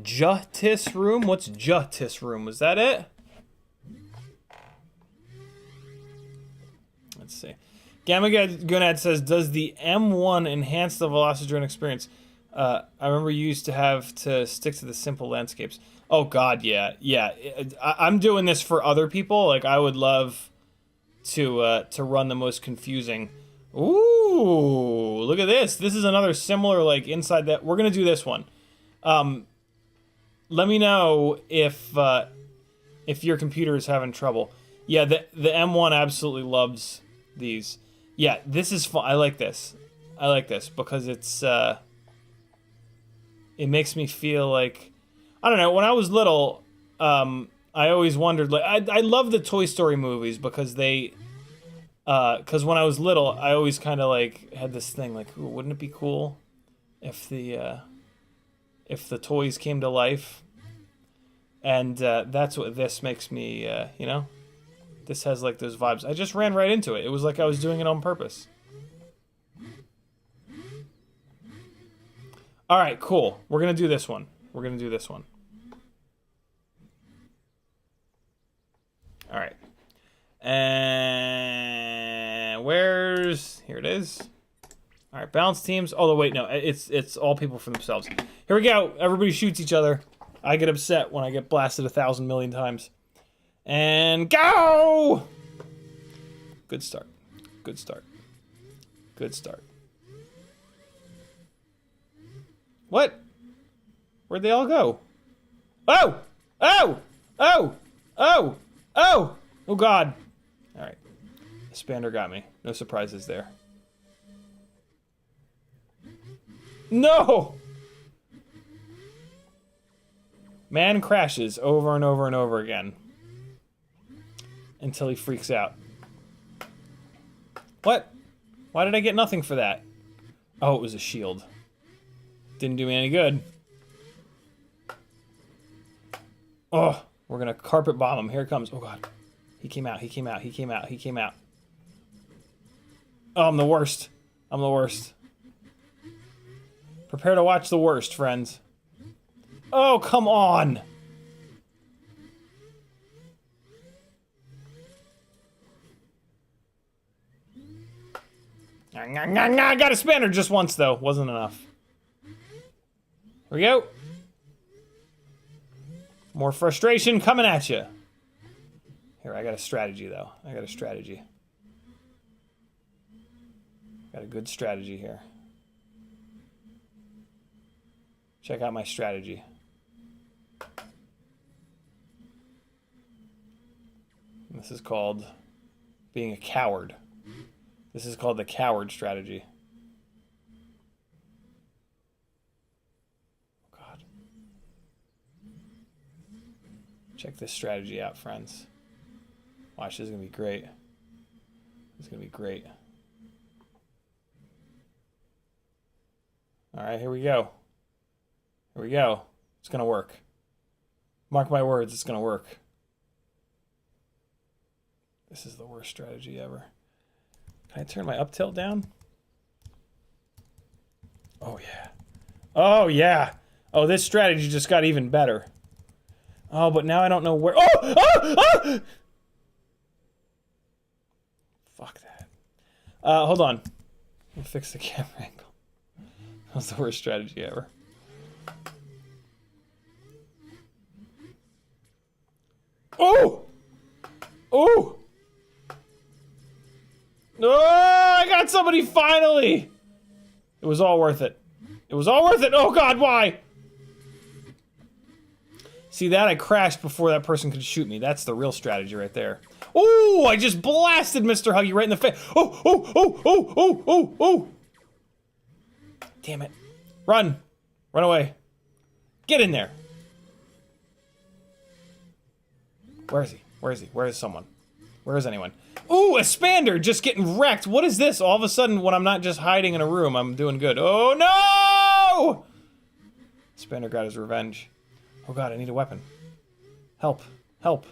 Justice Room? What's Justice Room? Was that it? Let's see. Gamma Gonad says, does the M1 enhance the Velocidrone experience? I remember you used to have to stick to the simple landscapes. Oh God, yeah. I'm doing this for other people. Like, I would love to run the most confusing. Ooh, look at this. This is another similar, like, inside that. We're gonna do this one. Let me know if your computer is having trouble. Yeah, the M1 absolutely loves these. Yeah, this is fun. I like this. I like this because it's it makes me feel like, I don't know, when I was little, I always wondered, like, I love the Toy Story movies because they, because when I was little, I always kind of, like, had this thing, like, ooh, wouldn't it be cool if the toys came to life? And that's what this makes me, you know? This has, like, those vibes. I just ran right into it. It was like I was doing it on purpose. All right, cool. We're going to do this one. We're going to do this one. All right. And where's... Here it is. All right, balance teams. Oh, wait, no. It's all people for themselves. Here we go. Everybody shoots each other. I get upset when I get blasted 1,000 million times. And go! Good start. Good start. Good start. What? Where'd they all go? Oh! Oh! Oh! Oh! Oh! Oh, God. All right. The Spander got me. No surprises there. No! Man crashes over and over and over again. Until he freaks out. What? Why did I get nothing for that? Oh, it was a shield. Didn't do me any good. Oh, we're gonna carpet bomb him. Here it comes. Oh God. He came out, he came out, he came out, he came out. Oh, I'm the worst. I'm the worst. Prepare to watch the worst, friends. Oh, come on! I got a Spander just once, though. Wasn't enough. Here we go. More frustration coming at you. Here, I got a strategy, though. I got a strategy. Got a good strategy here. Check out my strategy. This is called being a coward. This is called the coward strategy. Oh, God. Check this strategy out, friends. Watch, this is going to be great. This is going to be great. All right, here we go. Here we go. It's going to work. Mark my words, it's going to work. This is the worst strategy ever. Can I turn my up tilt down? Oh, yeah. Oh, yeah. Oh, this strategy just got even better. Oh, but now I don't know where... Oh! Oh! Oh! Fuck that. Hold on. I'll fix the camera angle. That was the worst strategy ever. Oh! Oh! No, I got somebody finally! It was all worth it. It was all worth it! Oh God, why? See that? I crashed before that person could shoot me. That's the real strategy right there. Oh, I just blasted Mr. Huggy right in the face. Oh, oh, oh, oh, oh, oh, oh! Damn it. Run. Run away. Get in there. Where is he? Where is he? Where is someone? Where is anyone? Ooh, a Spander just getting wrecked. What is this? All of a sudden, when I'm not just hiding in a room, I'm doing good. Oh, no! Spander got his revenge. Oh, God, I need a weapon. Help. Help.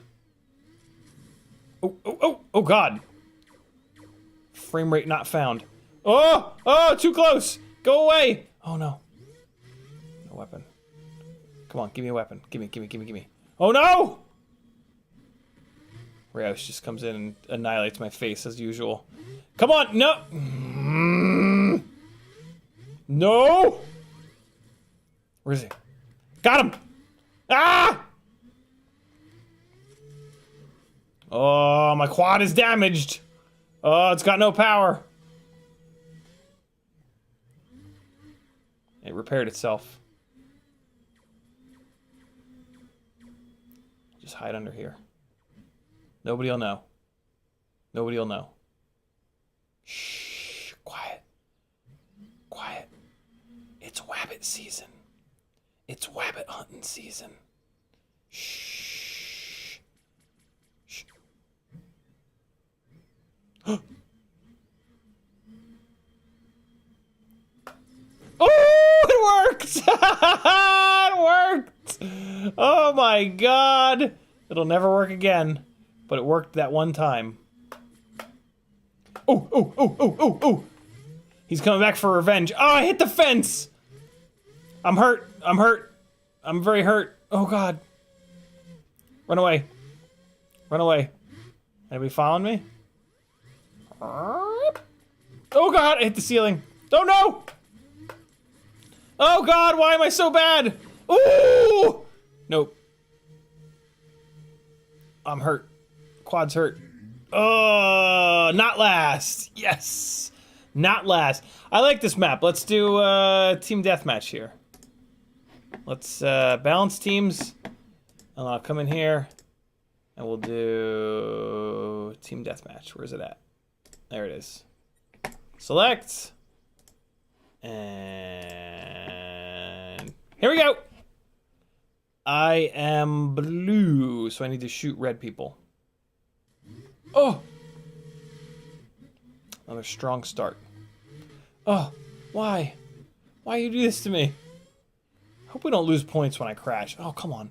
Oh, oh, oh, oh, God. Frame rate not found. Oh, oh, too close. Go away. Oh, no. No weapon. Come on, give me a weapon. Give me. Oh, no! Rayos just comes in and annihilates my face as usual. Come on, no! No! Where is he? Got him! Ah! Oh, my quad is damaged. Oh, it's got no power. It repaired itself. Just hide under here. Nobody will know. Nobody will know. Shh. Quiet. Quiet. It's wabbit season. It's wabbit hunting season. Shh. Shh. Oh, it worked! It worked! Oh my god! It'll never work again, but it worked that one time. Oh, oh, oh, oh, oh, oh! He's coming back for revenge. Oh, I hit the fence! I'm hurt. I'm hurt. I'm very hurt. Oh god. Run away. Run away. Anybody following me? Oh god, I hit the ceiling. Oh no! Oh god, why am I so bad? Ooh! Nope. I'm hurt. Quad's hurt. Not last. Yes. Not last. I like this map. Let's do team deathmatch here. Let's balance teams. And I'll come in here and we'll do team deathmatch. Where's it at? There it is. Select. And here we go. I am blue, so I need to shoot red people. Oh! Another strong start. Oh, why? Why you do this to me? Hope we don't lose points when I crash. Oh, come on.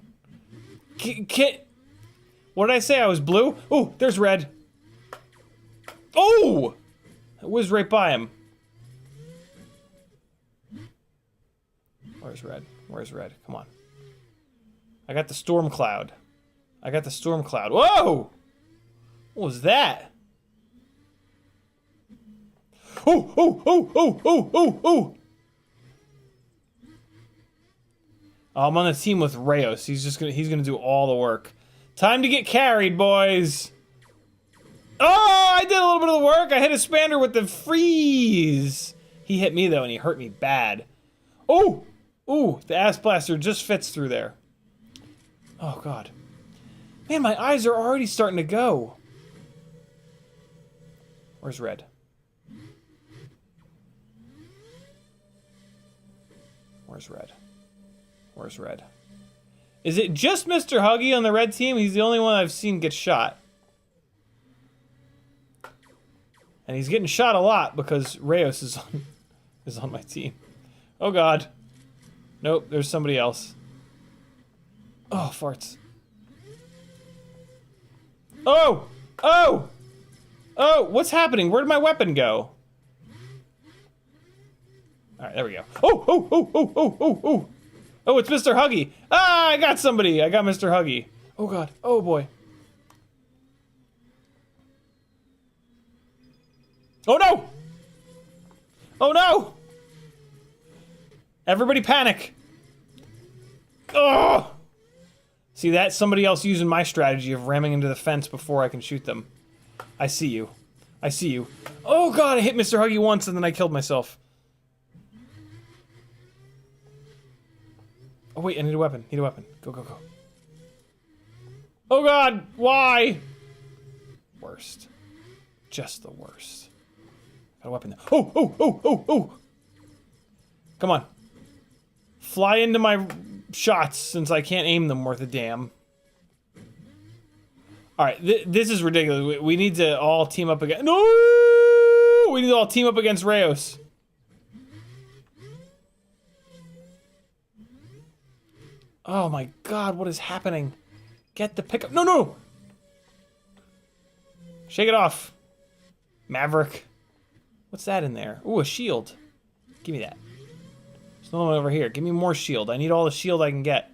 What did I say? I was blue? Oh, there's red. Oh! I whizzed right by him. Where's red? Where's red? Come on. I got the storm cloud. I got the storm cloud. Whoa! What was that? Oh, oh, oh, oh, oh, oh, oh! I'm on the team with Rayos. He's gonna do all the work. Time to get carried, boys. Oh, I did a little bit of the work. I hit a expander with the freeze. He hit me though, and he hurt me bad. Oh, ooh, the ass blaster just fits through there. Oh god, man, my eyes are already starting to go. Where's red? Where's red? Where's red? Is it just Mr. Huggy on the red team? He's the only one I've seen get shot. And he's getting shot a lot because Rayos is on my team. Oh god. Nope, there's somebody else. Oh, farts. Oh! Oh! Oh, what's happening? Where did my weapon go? Alright, there we go. Oh, oh, oh, oh, oh, oh, oh! Oh, it's Mr. Huggy! Ah, I got somebody! I got Mr. Huggy. Oh god, oh boy. Oh no! Oh no! Everybody panic! Oh! See, that's somebody else using my strategy of ramming into the fence before I can shoot them. I see you. I see you. Oh god, I hit Mr. Huggy once and then I killed myself. Oh wait, I need a weapon. Need a weapon. Go, go, go. Oh god, why? Worst. Just the worst. Got a weapon there. Oh, oh, oh, oh, oh! Come on. Fly into my shots since I can't aim them worth a damn. Alright, this is ridiculous. We need to all team up against... No! We need to all team up against Rayos. Oh my god, what is happening? Get the pickup. No, no! Shake it off. Maverick. What's that in there? Ooh, a shield. Give me that. There's another one over here. Give me more shield. I need all the shield I can get.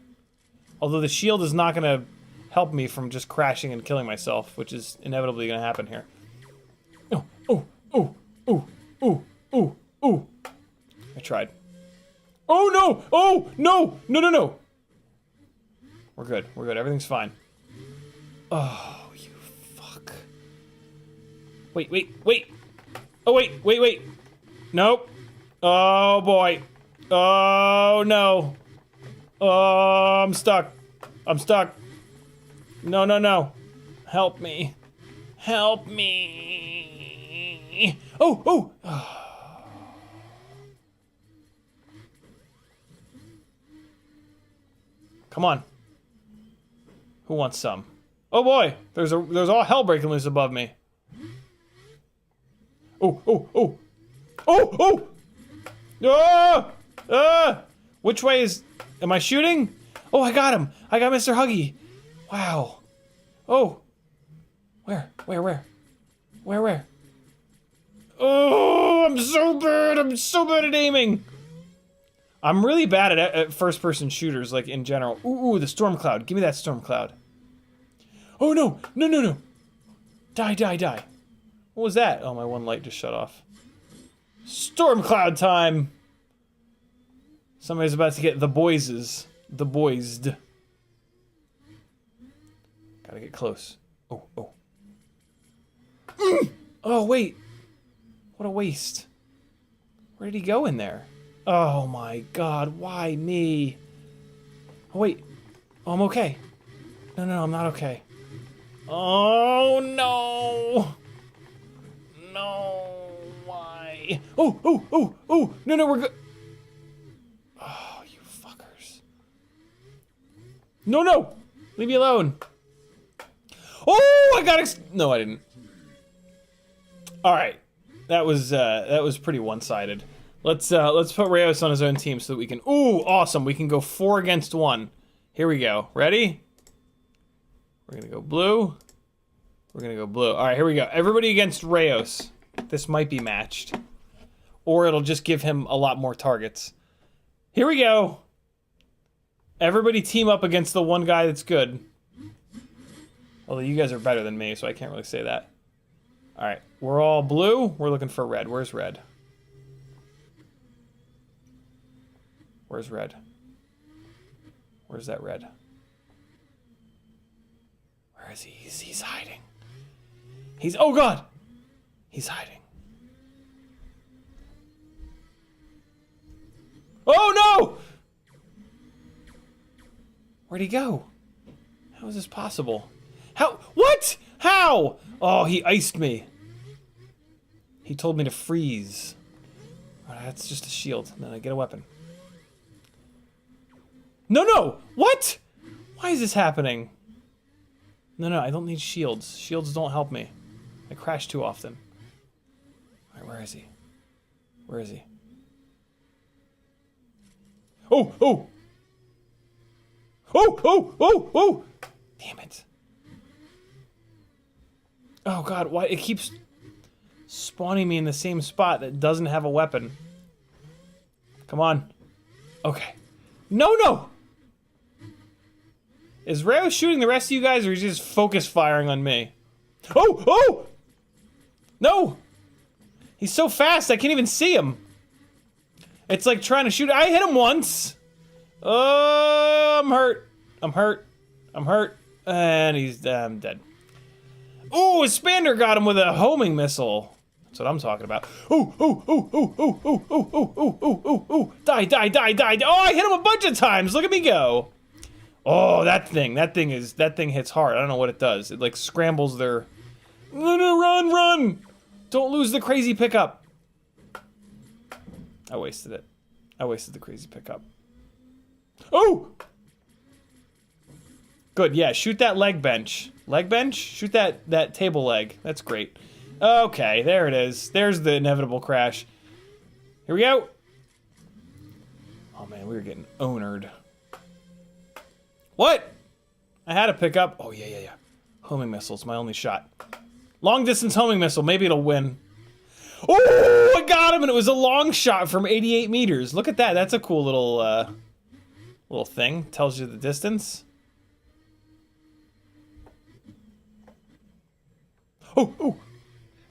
Although the shield is not going to help me from just crashing and killing myself, which is inevitably going to happen here. Oh, oh, oh, oh, oh, oh, oh. I tried. Oh no! Oh no! No no no! We're good. We're good. Everything's fine. Oh, you fuck. Wait, wait, wait. Oh wait, wait, wait. Nope. Oh boy. Oh no. Oh, I'm stuck. I'm stuck. No, no, no. Help me. Help me. Oh, oh. Come on. Who wants some? Oh boy, there's all hell breaking loose above me. Oh, oh, oh. Oh, oh. Ah! Ah! Which way is... Am I shooting? Oh, I got him. I got Mr. Huggy. Wow. Oh. Where? Where? Oh, I'm so bad. I'm so bad at aiming. I'm really bad at first-person shooters, like, in general. Ooh, the storm cloud. Give me that storm cloud. Oh, no. No, no, no. Die, die, die. What was that? Oh, my one light just shut off. Storm cloud time. Somebody's about to get the boyses. The boysed. Gotta get close. Oh, oh. Oh, wait. What a waste. Where did he go in there? Oh my god, why me? Oh, wait. Oh, I'm okay. No, no, I'm not okay. Oh, no. No, why? Oh, oh, oh, oh. No, no, we're good. Oh, you fuckers. No, no. Leave me alone. Oh, I got no, I didn't. All right. That was pretty one-sided. Let's put Rayos on his own team so that we can... Ooh, awesome. We can go 4 against 1. Here we go. Ready? We're gonna go blue. We're gonna go blue. All right, here we go. Everybody against Rayos. This might be matched. Or it'll just give him a lot more targets. Here we go. Everybody team up against the one guy that's good. Although you guys are better than me, so I can't really say that. All right, we're all blue. We're looking for red. Where's red? Where's red? Where's that red? Where is he? He's hiding. Oh god! He's hiding. Oh no! Where'd he go? How is this possible? How? What? How? Oh, he iced me. He told me to freeze. Alright, that's just a shield. Then I get a weapon. No, no! What? Why is this happening? No, no, I don't need shields. Shields don't help me. I crash too often. Alright, where is he? Where is he? Oh, oh! Oh, oh, oh, oh! Damn it. Oh god, why? It keeps spawning me in the same spot that doesn't have a weapon. Come on. Okay. No, no! Is Rayo shooting the rest of you guys, or is he just focus firing on me? Oh! Oh! No! He's so fast, I can't even see him. It's like trying to shoot. I hit him once! Oh, I'm hurt. I'm hurt. I'm hurt. And he's dead. Oh, his Spander got him with a homing missile. That's what I'm talking about. Oh, oh, oh, oh, oh, oh, oh, oh, oh, oh, oh, oh. Die, die, die, die. Oh, I hit him a bunch of times. Look at me go. Oh, that thing hits hard. I don't know what it does. It like scrambles their... No, no, run, run. Don't lose the crazy pickup. I wasted it. I wasted the crazy pickup. Oh! Good, yeah, shoot that leg bench. Leg bench? Shoot that table leg. That's great. Okay, there it is. There's the inevitable crash. Here we go. Oh man, we were getting ownered. What? I had a pickup. Oh yeah, yeah, yeah. Homing missile's my only shot. Long distance homing missile, maybe it'll win. Oh, I got him, and it was a long shot from 88 meters. Look at that. That's a cool little little thing. Tells you the distance. Oh, oh,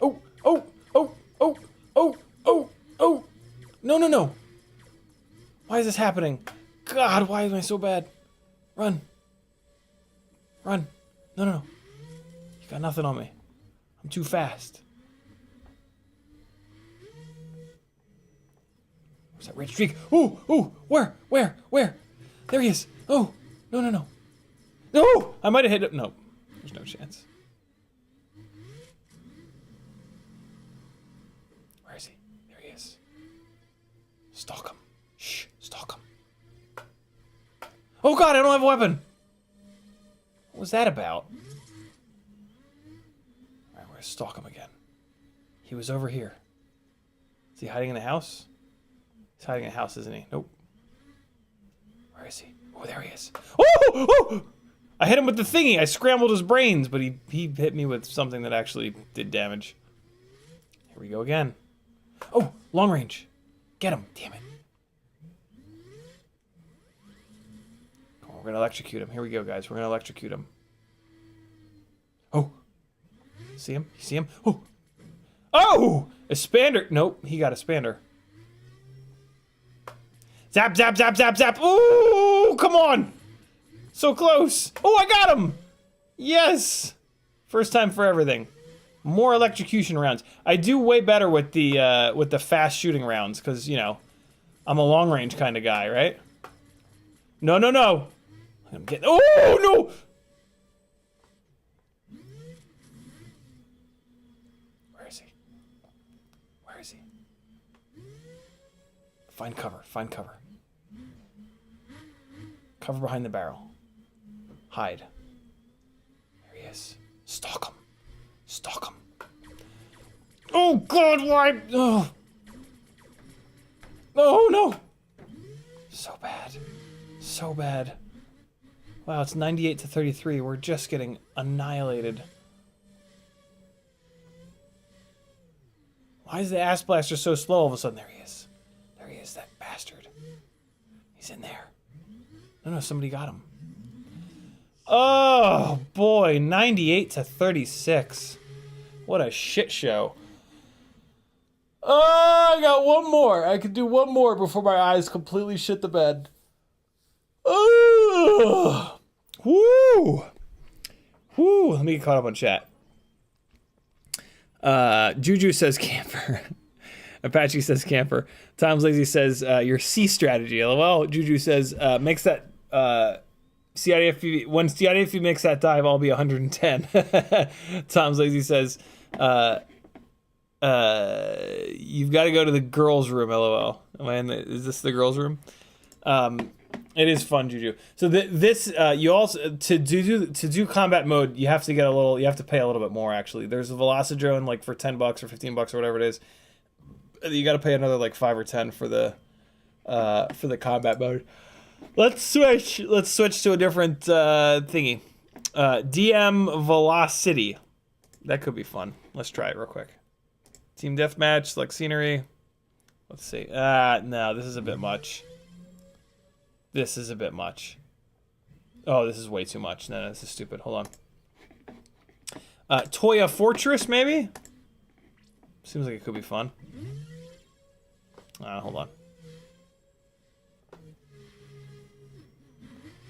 oh, oh, oh, oh, oh, oh, oh. No, no, no. Why is this happening? God, why am I so bad? Run. Run. No, no, no. You got nothing on me. I'm too fast. Where's that red streak? Ooh, ooh, where? There he is. Oh, no, no, no. No! I might have hit it. No, there's no chance. Where is he? There he is. Stalk him. Shh, stalk him. Oh God, I don't have a weapon. What was that about? All right, we're gonna stalk him again. He was over here. Is he hiding in the house? He's hiding in the house, isn't he? Nope. Where is he? Oh, there he is. Oh! Oh! I hit him with the thingy. I scrambled his brains, but he hit me with something that actually did damage. Here we go again. Oh, long range. Get him. Damn it. Come on, we're gonna electrocute him. Here we go, guys. We're gonna electrocute him. Oh. See him? You see him? Oh! Oh! A spander. Nope, he got a spander. Zap, zap, zap, zap, zap. Ooh, come on. So close. Oh, I got him. Yes. First time for everything. More electrocution rounds. I do way better with the fast shooting rounds because, you know, I'm a long range kind of guy, right? No, no, no. I'm getting. Oh, no. Where is he? Where is he? Find cover. Find cover. Cover behind the barrel. Hide. There he is. Stalk him. Stalk him. Oh God, why? Oh. Oh no. So bad. So bad. Wow, it's 98 to 33. We're just getting annihilated. Why is the ass blaster so slow all of a sudden? There he is. There he is, that bastard. He's in there. No, no, somebody got him. Oh, boy. 98 to 36. What a shit show. Oh, I got one more. I could do one more before my eyes completely shit the bed. Oh, woo. Woo. Let me get caught up on chat. Juju says camper. Apache says camper. Tom's Lazy says your C strategy. LOL. Juju says makes that CiottiFPV. When CiottiFPV makes that dive, I'll be 110. Tom's Lazy says you've got to go to the girls' room. LOL. Am I in the? Is this the girls' room? It is fun, Juju. So this you also to do combat mode, you have to get a little. You have to pay a little bit more. Actually, there's a Velocidrone like for $10 or $15 or whatever it is. You got to pay another like 5 or 10 for the combat mode. Let's switch to a different thingy. DM Velocity. That could be fun. Let's try it real quick. Team deathmatch, select scenery. Let's see. No, this is a bit much. This is a bit much. Oh, this is way too much. No, this is stupid. Hold on. Toya Fortress, maybe? Seems like it could be fun. Hold on.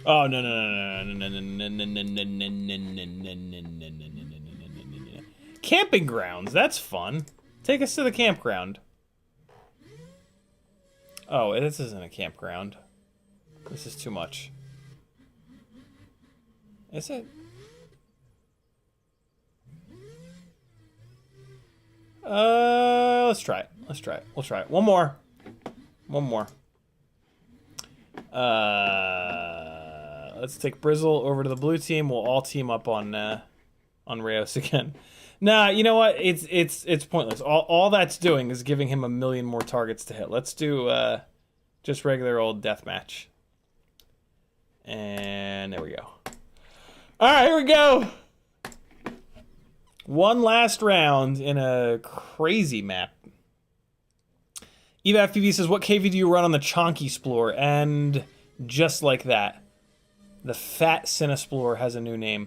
Oh, no, no, no, no, no, no, no, no, no, no, no, no, no, no. Camping grounds, that's fun. Take us to the campground. Oh, this isn't a campground. This is too much. Is it? Let's try it. Let's try it. We'll try it. One more. One more. Let's take Brizzle over to the blue team. We'll all team up on Rayos again. Nah, you know what? It's pointless. All that's doing is giving him a million more targets to hit. Let's do just regular old deathmatch. And there we go. All right, here we go. One last round in a crazy map. EvaFPV says, what KV do you run on the Chonky Sploor? And just like that, the Fat Cinesploor has a new name.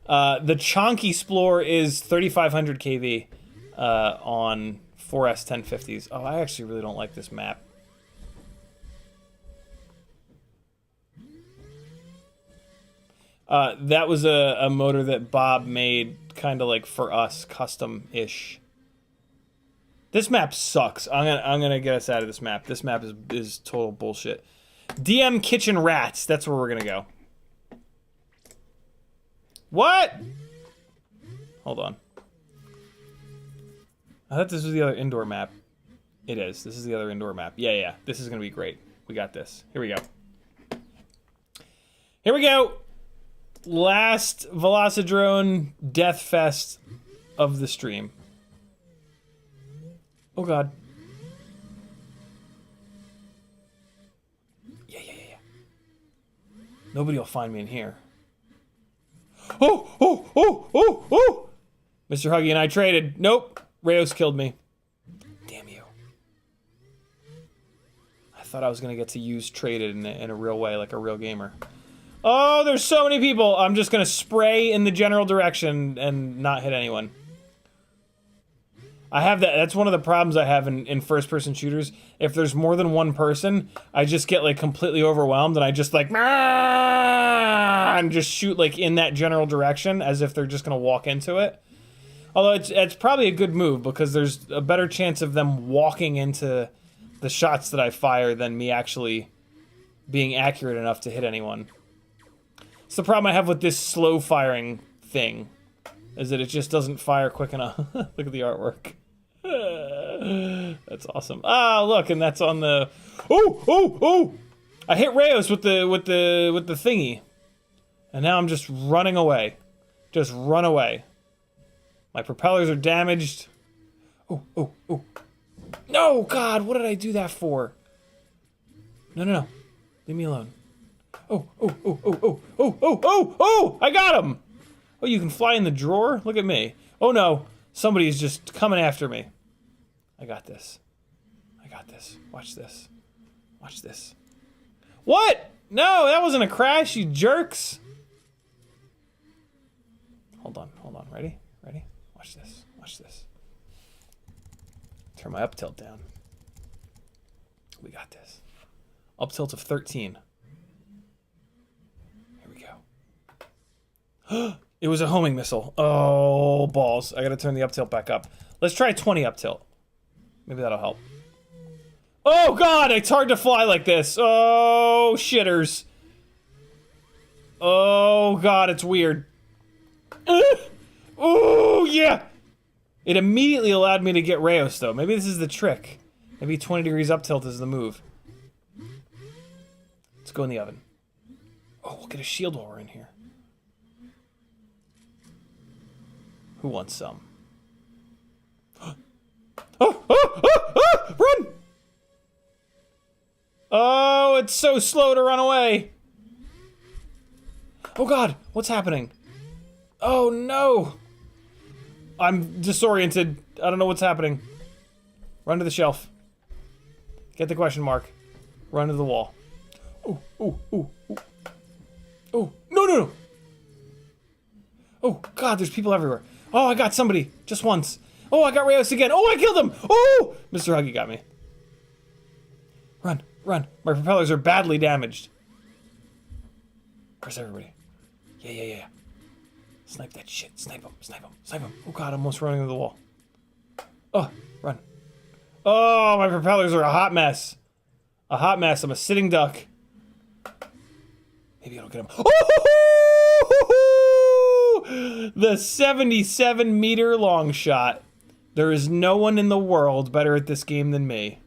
The Chonky Sploor is 3500 KV on 4S 1050s. Oh, I actually really don't like this map. That was a motor that Bob made kind of like for us, custom-ish. This map sucks. I'm gonna get us out of this map. This map is total bullshit. DM Kitchen Rats. That's where we're gonna go. What? Hold on. I thought this was the other indoor map. It is. This is the other indoor map. Yeah. This is gonna be great. We got this. Here we go. Here we go. Last Velocidrone Death Fest of the stream. Oh god. Yeah. Nobody will find me in here. Oh! Mr. Huggy and I traded. Nope. Rayos killed me. Damn you. I thought I was gonna get to use traded in a real way, like a real gamer. Oh, there's so many people. I'm just gonna spray in the general direction and not hit anyone. I have that. That's one of the problems I have in first-person shooters. If there's more than one person, I just get like completely overwhelmed and I just like and just shoot like in that general direction as if they're just gonna walk into it. Although it's probably a good move because there's a better chance of them walking into the shots that I fire than me actually being accurate enough to hit anyone. It's the problem I have with this slow firing thing, is that it just doesn't fire quick enough. Look at the artwork. That's awesome. Ah, look, and that's on the. Oh! I hit Rayos with the thingy, and now I'm just running away. Just run away. My propellers are damaged. Oh! No, God, what did I do that for? No. Leave me alone. Oh! I got him! Oh, you can fly in the drawer? Look at me. Oh no, somebody's just coming after me. I got this. Watch this. What? No, that wasn't a crash, you jerks. Hold on. Ready? Watch this. Turn my up tilt down. We got this. Up tilt of 13. Here we go. It was a homing missile. Oh, balls. I gotta turn the up tilt back up. Let's try 20 up tilt. Maybe that'll help. Oh, God, it's hard to fly like this. Oh, shitters. Oh, God, it's weird. Oh, yeah. It immediately allowed me to get Rayos, though. Maybe this is the trick. Maybe 20 degrees up tilt is the move. Let's go in the oven. Oh, we'll get a shield while we're in here. Who wants some? Run! Oh, it's so slow to run away. Oh God, what's happening? Oh no. I'm disoriented. I don't know what's happening. Run to the shelf. Get the question mark. Run to the wall. Oh, no. Oh God, there's people everywhere. Oh, I got somebody. Just once. Oh, I got Rayos again. Oh, I killed him. Oh, Mr. Huggy got me. Run. My propellers are badly damaged. Where's everybody? Yeah. Snipe that shit. Snipe him. Oh God, I'm almost running into the wall. Oh, run. Oh, my propellers are a hot mess. I'm a sitting duck. Maybe it'll get him. Oh! The 77-meter long shot. There is no one in the world better at this game than me.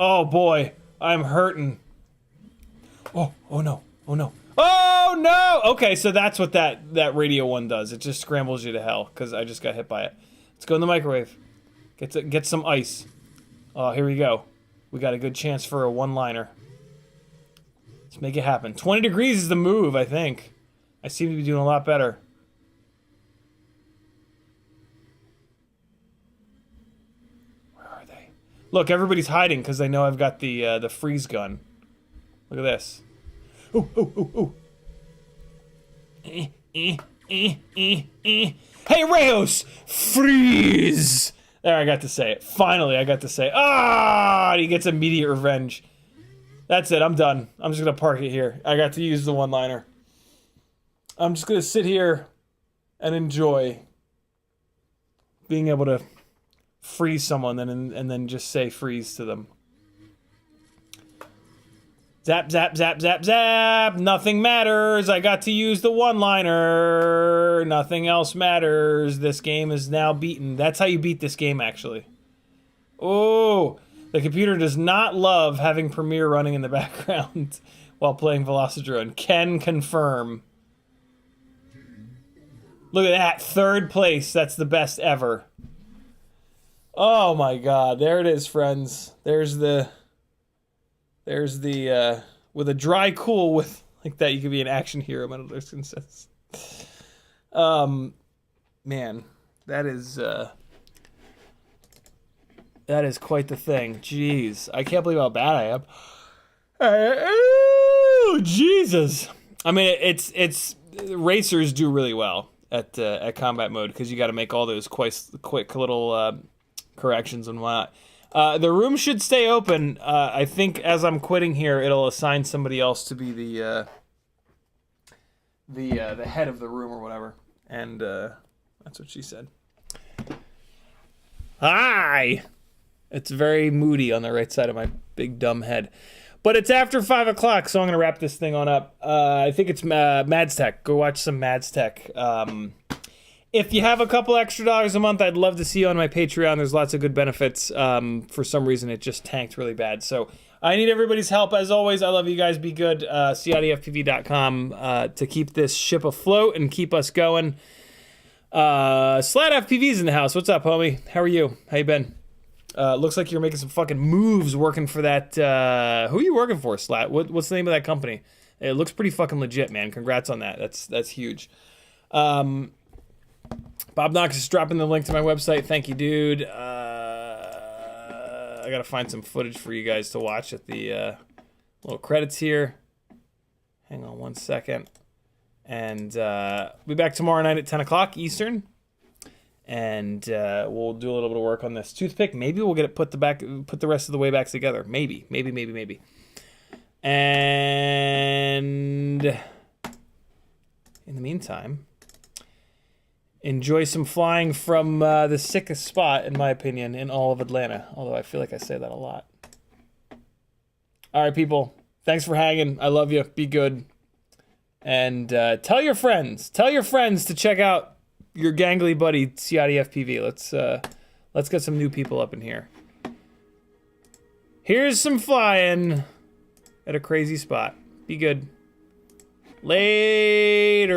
Oh boy, I'm hurting. Oh no. Oh no! Okay, so that's what that radio one does. It just scrambles you to hell, because I just got hit by it. Let's go in the microwave. Get some ice. Oh, here we go. We got a good chance for a one-liner. Let's make it happen. 20 degrees is the move, I think. I seem to be doing a lot better. Where are they? Look, everybody's hiding because they know I've got the freeze gun. Look at this. Oh. Hey, Rayos! Freeze! There, I got to say it. Finally, I got to say it. Ah! He gets immediate revenge. That's it. I'm done. I'm just gonna park it here. I got to use the one-liner. I'm just gonna sit here and enjoy being able to freeze someone and then just say freeze to them. Zap, zap, zap, zap, zap. Nothing matters. I got to use the one-liner. Nothing else matters. This game is now beaten. That's how you beat this game, actually. Oh, the computer does not love having Premiere running in the background while playing Velocidrone. Can confirm. Look at that. 3rd place. That's the best ever. Oh my god. There it is, friends. There's the with a dry cool with like that you could be an action hero, Metal Disc says. Man, that is quite the thing. Jeez, I can't believe how bad I am. Oh, Jesus. I mean, it's racers do really well at combat mode because you got to make all those quick little corrections and whatnot. The room should stay open. I think as I'm quitting here, it'll assign somebody else to be the head of the room or whatever. And that's what she said. Hi! It's very moody on the right side of my big dumb head. But it's after 5 o'clock, so I'm going to wrap this thing on up. I think it's Mads Tech. Go watch some Mads Tech. If you have a couple extra dollars a month, I'd love to see you on my Patreon. There's lots of good benefits. For some reason, it just tanked really bad. So I need everybody's help. As always, I love you guys. Be good. CiottiFPV.com to keep this ship afloat and keep us going. Slat FPV's in the house. What's up, homie? How are you? How you been? Looks like you're making some fucking moves working for that. Who are you working for, Slat? What's the name of that company? It looks pretty fucking legit, man. Congrats on that. That's huge. Bob Knox is dropping the link to my website. Thank you, dude. I gotta find some footage for you guys to watch at the little credits here. Hang on 1 second. And we'll be back tomorrow night at 10 o'clock Eastern. And we'll do a little bit of work on this toothpick. Maybe we'll get it put the rest of the way back together. Maybe. And in the meantime, enjoy some flying from the sickest spot, in my opinion, in all of Atlanta. Although I feel like I say that a lot. All right, people. Thanks for hanging. I love you. Be good. And tell your friends to check out your gangly buddy CiottiFPV. Let's get some new people up in here. Here's some flying at a crazy spot. Be good. Later.